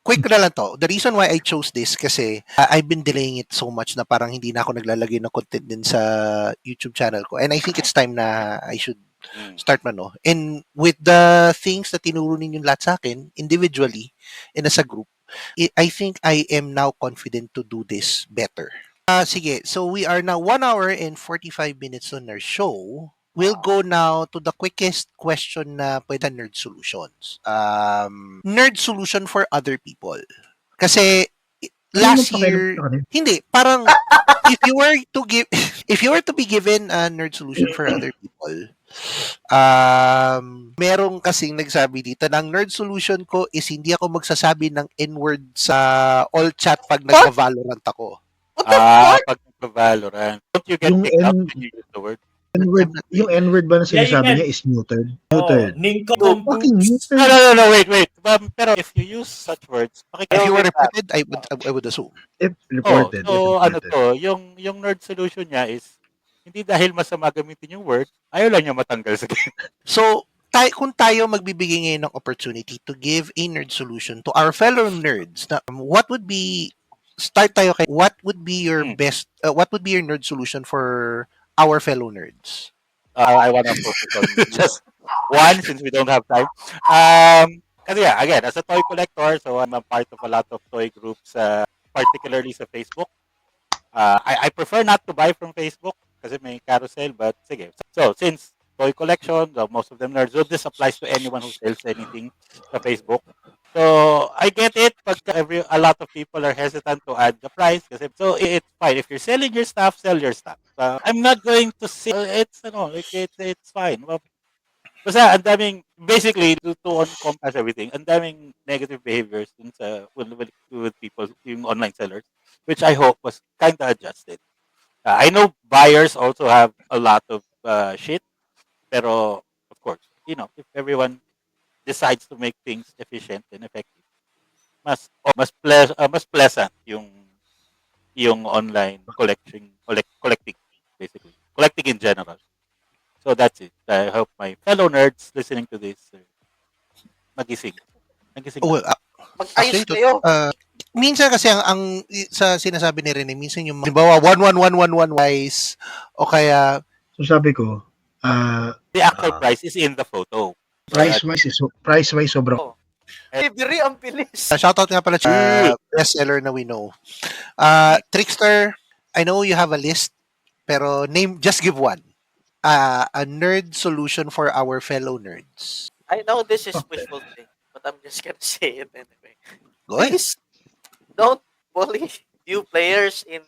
quick na lang to. The reason why I chose this kasi I've been delaying it so much na parang hindi na ako naglalagay ng content din sa YouTube channel ko. And I think it's time na I should start man, no? And with the things na tinuro ninyo lahat sa akin, individually and as a group, I think I am now confident to do this better. Sige, so we are now 1 hour and 45 minutes on our show. We'll go now to the quickest question na pwede nerd solutions. Nerd solution for other people. Kasi last year, hindi, parang if you were to be given a nerd solution for other people, merong kasing nagsabi dito ng nerd solution ko is hindi ako magsasabi ng N-word sa all chat pag nagva-Valorant ako. Pag nagva-Valorant. Don't you get picked up when you use the word? Yung N-word ba na sinasabi niya is neutered? Neutered. Fucking neutered. No, wait. Pero if you use such words, if you were reported, I would assume. If reported. Yung nerd solution niya is hindi dahil masama gamitin yung word, ayaw lang niya matanggal sa game. So, kung tayo magbibigay ngayon ng opportunity to give a nerd solution to our fellow nerds, what would be your best, what would be your nerd solution for our fellow nerds? I want to focus on just one since we don't have time. Kasi again, as a toy collector, so I'm a part of a lot of toy groups, particularly sa Facebook. I prefer not to buy from Facebook kasi may carousel, but sige. So, since toy collection, most of them nerds, so this applies to anyone who sells anything sa Facebook. So, I get it, but a lot of people are hesitant to add the price kasi, so it's fine. If you're selling your stuff, sell your stuff. I'm not going to say, it's fine. Kasi ang daming, basically, to encompass everything, ang daming negative behaviors with people, yung online sellers, which I hope was kind of adjusted. I know buyers also have a lot of shit, pero of course, if everyone decides to make things efficient and effective, mas pleasant yung online collecting basically, collecting in general. So that's it. I hope my fellow nerds listening to this magising. Mag-ayos kayo. Minsan kasi ang sa sinasabi ni Rene, minsan yung halimbawa 1111 wise o kaya so sabi ko, the actual price is in the photo. Price-wise sobrang. Delivery ang bilis. Shoutout nga pala sa bestseller na we know. Trickster, I know you have a list, pero just give one. A nerd solution for our fellow nerds. I know this is wishful thinking, but I'm just gonna say it anyway. Go ahead. Please don't bully new players in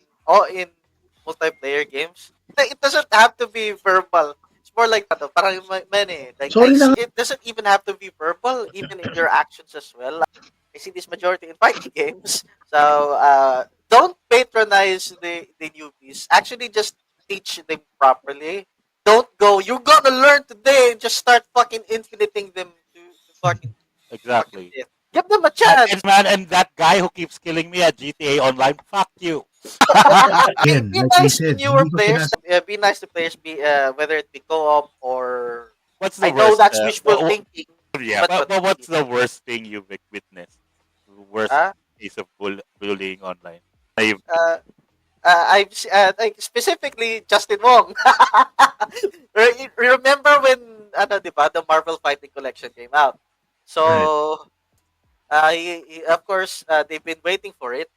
multiplayer games. It doesn't have to be verbal. It's more like parang many. Sorry lang. It doesn't even have to be verbal, even in your actions as well. I see this majority in fighting games. So don't patronize the newbies. Actually, just teach them properly. Don't go, you're gonna learn today and just start fucking infiniting them to fucking Exactly. give them a chance. And man, and that guy who keeps killing me at GTA Online, fuck you. Again, Be like we nice to said, newer hindi ko players. sinas- Be nice to players. Be whether it be co-op or What's the I know worst? that's wishful thinking. Yeah, but but what's the worst thing you've witnessed? The worst Huh? case of bullying online? I've- Like specifically Justin Wong. Remember when diba, the Marvel Fighting Collection came out? So of course they've been waiting for it.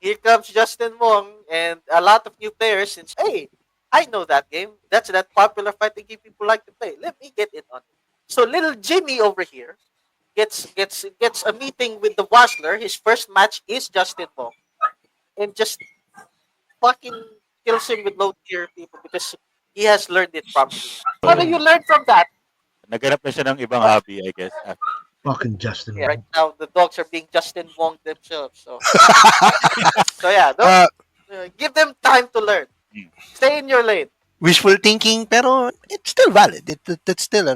Here comes Justin Wong and a lot of new players since hey, I know that game. That's that popular fighting game people like to play. Let me get in on it. So little Jimmy over here gets a meeting with the Wasler. His first match is Justin Wong. And just fucking kills him with low tier people because he has learned it properly. How do you learn from that? Naganap na siya ng ibang hobby, I guess. Fucking Justin. Yeah, right now the dogs are being Justin Wong themselves. So, so yeah, give them time to learn. Stay in your lane. Wishful thinking, pero it's still valid. That's still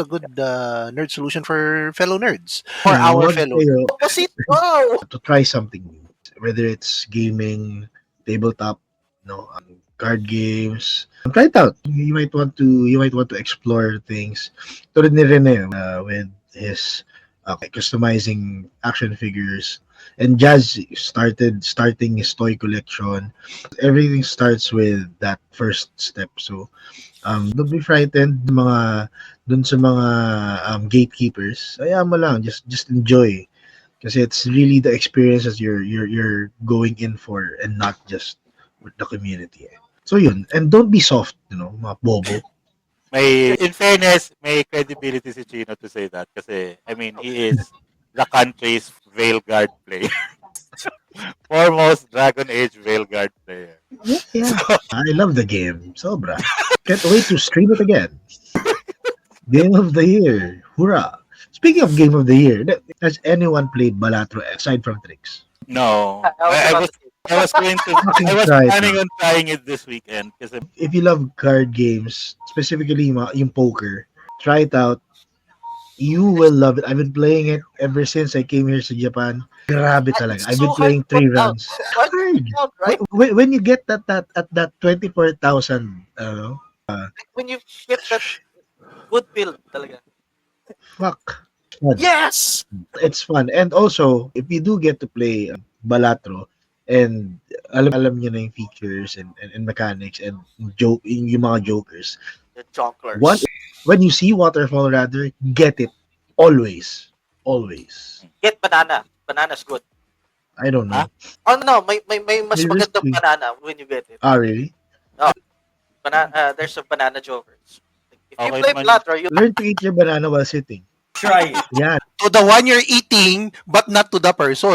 a good nerd solution for fellow nerds. For Yeah, our what fellow. kayo, Opposite. Oh, to try something new, whether it's gaming, tabletop, card games. Try it out. You might want to explore things. Tulad ni Rene with his customizing action figures, and Jazz starting his toy collection. Everything starts with that first step. So don't be frightened dun sa mga gatekeepers. Hayaan mo lang, just enjoy. Kasi it's really the experience that you're going in for and not just with the community. So yun, and don't be soft, mga bobo. In fairness, may credibility si Chino to say that kasi, I mean, he is the country's Veilguard player. Foremost Dragon Age Veilguard player. Yeah. I love the game. Sobra. Can't wait to stream it again. Game of the year. Hurrah. Speaking of game of the year, has anyone played Balatro aside from Tricks? No. I was planning on trying it this weekend kasi If you love card games, specifically yung poker, try it out. You will love it. I've been playing it ever since I came here to Japan. Grabe talaga. I've been playing 3 rounds. Hard. right? When you get that at that 24,000, When you get that good build, talaga. fuck. Fun. Yes. It's fun. And also, if you do get to play Balatro, and alam niyo na yung features and mechanics and yung mga jokers. The jonglers. When you see Waterfall Radar, get it. Always. Always. Get banana. Banana's good. I don't know. Oh no, may mas May magandang risky. banana when you get it. Really? There's a banana jokers. If you Okay play naman. Blatro, you Learn to eat your banana while sitting. Try it. Yeah. To the one you're eating, but not to the person.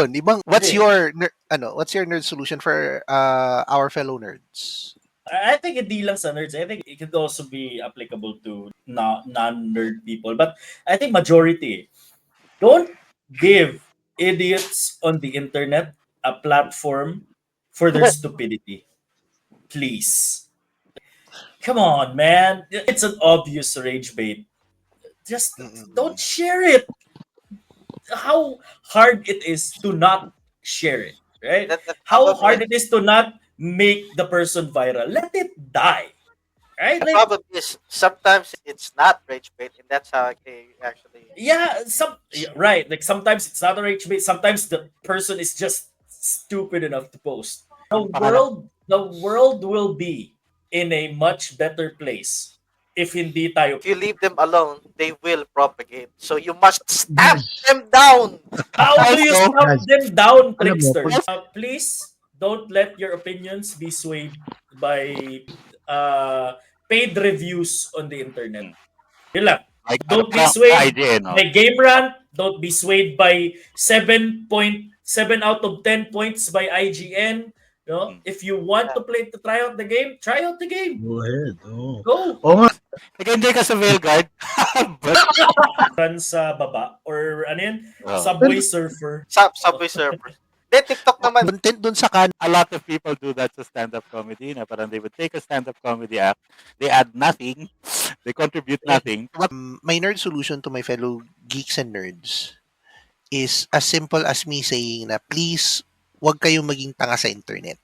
What's Hindi. what's your nerd solution for our fellow nerds? I think hindi lang sa nerds. I think it could also be applicable to non-nerd people. But I think majority, don't give idiots on the internet a platform for their stupidity. Please. Come on, man. It's an obvious rage bait. Just don't share it. How hard it is to not share it, right? How hard it is to not make the person viral. Let it die. Right? The Like, problem is sometimes it's not rage bait, and that's how I actually. right. Like sometimes it's not a rage bait. Sometimes the person is just stupid enough to post. The world will be in a much better place if hindi tayo. If you leave them alone, they will propagate. So you must stamp them down. How do you Also, stamp them down, Alam mo, tricksters? Please don't let your opinions be swayed by paid reviews on the internet. Yun lang. like, Don't be parang swayed idea, no? by Game Rant. Don't be swayed by 7.7 out of 10 points by IGN. You know, if you want to try out the game, try out the game. Go ahead. Oh. Go. Oo nga. Nag-enjoy ka sa Veilguard. But, Run sa baba or ano yun? oh, Subway Surfer. Subway Surfers. Then TikTok naman. Content dun sa kan. a lot of people do that sa stand-up comedy. Na parang they would take a stand-up comedy act, they add nothing, they contribute nothing. My nerd solution to my fellow geeks and nerds is as simple as me saying na please, wag kayong maging tanga sa internet.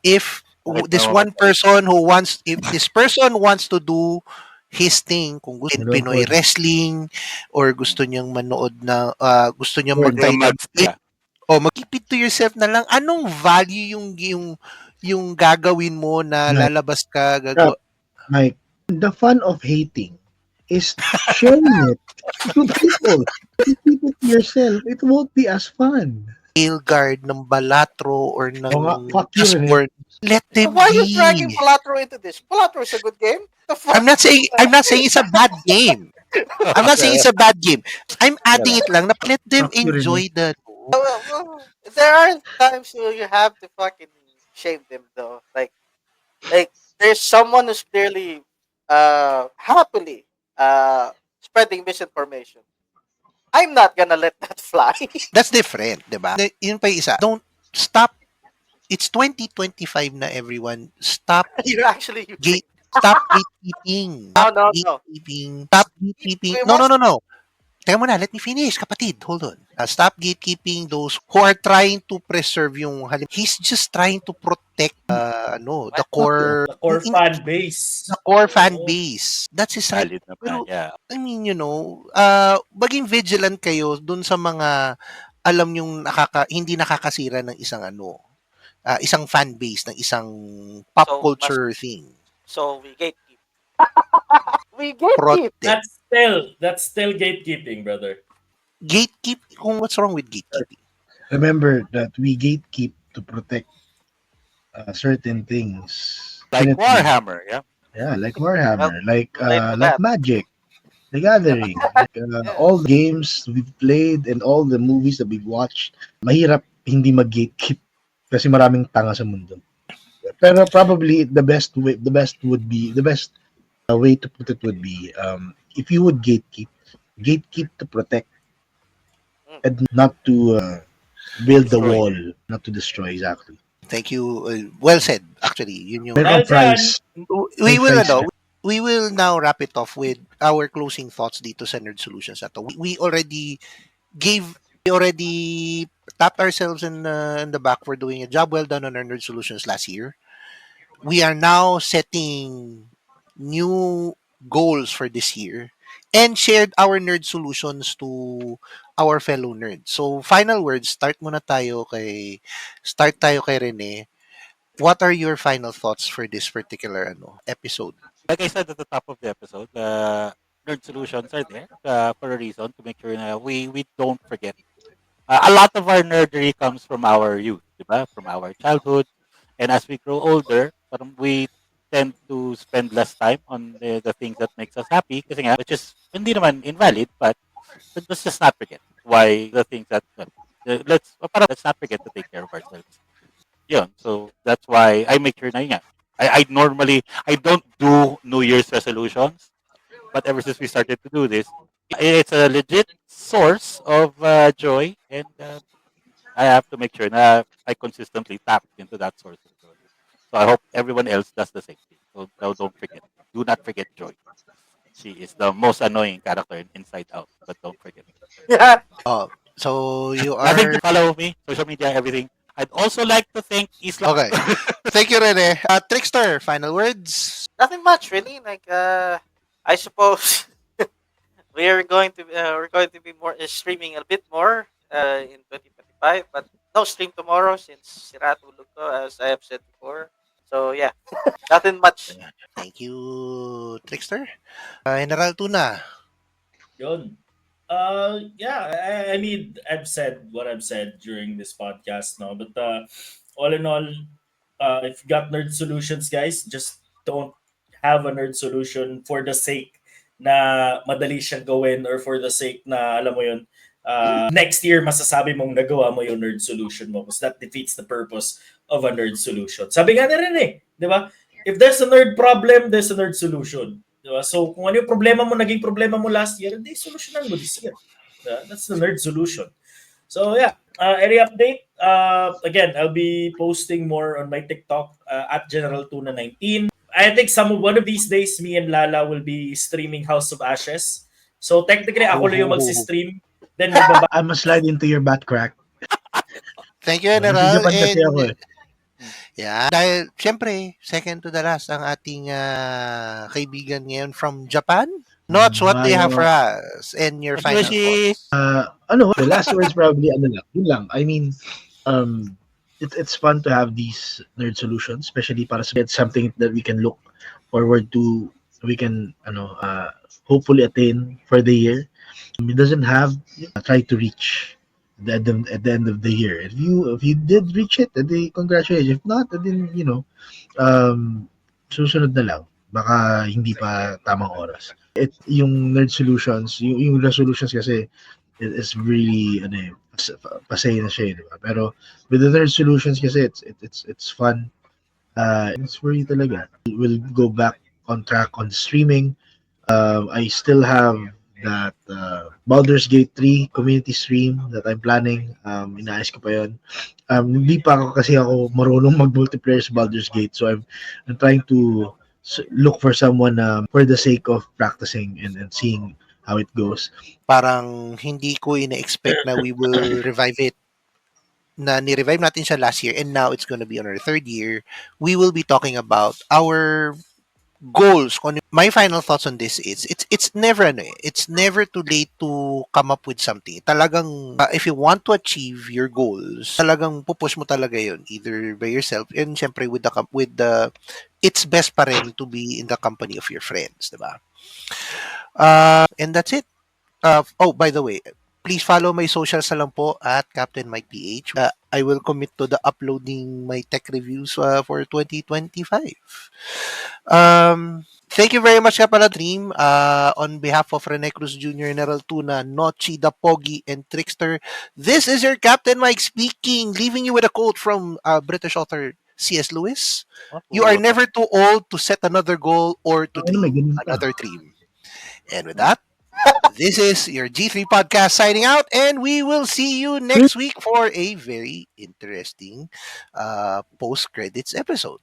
If Right this now, one person who wants, if this person wants to do his thing, kung gusto Hello, Pinoy Paul. wrestling or gusto niyang manood na gusto niyang Word. mag-try ng yeah. o mag-keep it to yourself na lang, anong value yung gagawin mo na Right. lalabas ka gagawa Like, the fun of hating is sharing it to people. You keep it to yourself. It won't be as fun. guard ng Balatro or ng Oo nga, fuck you, Rene. Dashboard. Let them Why are you be. dragging Palatro into this? Palatro is a good game. The fuck? I'm not saying it's a bad game. I'm not saying it's a bad game. I'm adding it lang na let them Fuck you, Rene. enjoy the There are times where you have to fucking shame them though. Like there's someone who's clearly happily spreading misinformation. I'm not gonna let that fly. that's different, 'di ba? Yun pa yung isa. Don't stop. It's 2025 na everyone. Stop You're actually stop gatekeeping. No. Gatekeeping. Stop gatekeeping. We No. Teka muna, let me finish, kapatid. Hold on. Stop gatekeeping those who are trying to preserve yung he's just trying to protect the core The core fan base. the core fan base. That's his right. Valid na plan, yeah. I mean, maging vigilant kayo dun sa mga alam yung hindi nakakasira ng isang isang fan base ng isang pop So, culture thing. So we gatekeep. We gatekeep. Protect. That's still gatekeeping, brother. Gatekeep, what's wrong with gatekeeping? Remember that we gatekeep to protect certain things. Like Definitely. Warhammer, yeah. Yeah, like Warhammer, like relate to like that. Magic, The Gathering, like, all the games we've played and all the movies that we've watched. Mahirap hindi mag-gatekeep kasi maraming tanga sa mundo. Pero probably the best way to put it would be if you would gatekeep to protect and not to build the Destroy. wall, not to destroy. Exactly. Thank you. Well said, actually. Yun yung Meron price. we will price. we will now wrap it off with our closing thoughts dito sa Nerd Solutions na to. We already tapped ourselves in the back for doing a job well done on our Nerd Solutions last year. We are now setting new goals for this year and shared our Nerd Solutions to our fellow nerds. So, final words, start tayo kay Rene. What are your final thoughts for this particular episode? Like I said at the top of the episode, Nerd Solutions are there for a reason, to make sure na we don't forget. A lot of our nerdery comes from our youth, diba? From our childhood. And as we grow older, parang we tend to spend less time on the things that makes us happy, kasi nga, which is hindi naman invalid, but let's just not forget why the things that let's not forget to take care of ourselves. Yeah, so that's why I make sure na yun nga. I normally don't do New Year's resolutions, but ever since we started to do this, it's a legit source of joy, and I have to make sure na I consistently tap into that source of joy. So I hope everyone else does the same thing. So don't forget. Do not forget Joy. She is the most annoying character in Inside Out, but don't forget. So you Nothing are to follow me, social media, everything. I'd also like to thank Isla. okay. Thank you, Rene. Trickster, final words. Nothing much really. Like I suppose we're going to be more streaming a bit more in 2025, but no stream tomorrow since Sira tulog ko, as I have said before. So yeah, nothing much. Thank you, Trickster. General Tuna. Yun. I mean, I've said what I've said during this podcast now, but all in all, if you got nerd solutions, guys, just don't have a nerd solution for the sake na madali siyang gawin or for the sake na, alam mo yun, next year masasabi mong nagawa mo yung nerd solution mo because that defeats the purpose of a nerd solution. Sabi nga na rin di ba? If there's a nerd problem, there's a nerd solution. Di ba? So kung ano yung problema mo, naging problema mo last year, hindi, solusyonan mo this year. That's the nerd solution. So yeah, any update? Again, I'll be posting more on my TikTok at General Tuna 19. I think one of these days, me and Lala will be streaming House of Ashes. So technically, ako lang yung magsi-stream. Then I must slide into your bat crack. Thank you, General. Nasa Japan kasi ako eh. Yeah. Dahil, syempre, second to the last ang ating kaibigan ngayon from Japan. Notch, what do you have for us? And your final thoughts? The last words probably, yun lang. I mean, it's fun to have these nerd solutions, especially para sa something that we can look forward to, we can, hopefully attain for the year. It doesn't have, try to reach at the end of the year. If you did reach it, then congratulations. If not, then, susunod na lang. Baka hindi pa tamang oras. Yung nerd solutions, yung resolutions kasi is really pasay na siya, diba? Pero with the nerd solutions kasi it's fun. It's free talaga. We'll go back on track on streaming. I still have that Baldur's Gate 3 community stream that I'm planning. Inaayos ko pa yun. Hindi pa ako marunong mag-multiplayer sa Baldur's Gate, so I'm trying to look for someone for the sake of practicing and seeing how it goes. Parang hindi ko ina-expect na we will revive it. Na ni-revive natin siya last year and now it's gonna be on our third year. We will be talking about our goals. My final thoughts on this is it's never too late to come up with something. Talagang if you want to achieve your goals, talagang pupush mo talaga yun either by yourself and syempre with the it's best pa rin to be in the company of your friends, diba? And that's it. By the way, please follow my socials na lang po at Captain Mike PH. I will commit to the uploading my tech reviews for 2025. Thank you very much, Kapala Dream. On behalf of Rene Cruz Jr., Neral Tuna, Nochi, the Pogi, and Trickster, this is your Captain Mike speaking, leaving you with a quote from British author C.S. Lewis. You are never too old to set another goal or to dream another dream. And with that, this is your G3 podcast signing out, and we will see you next week for a very interesting post-credits episode.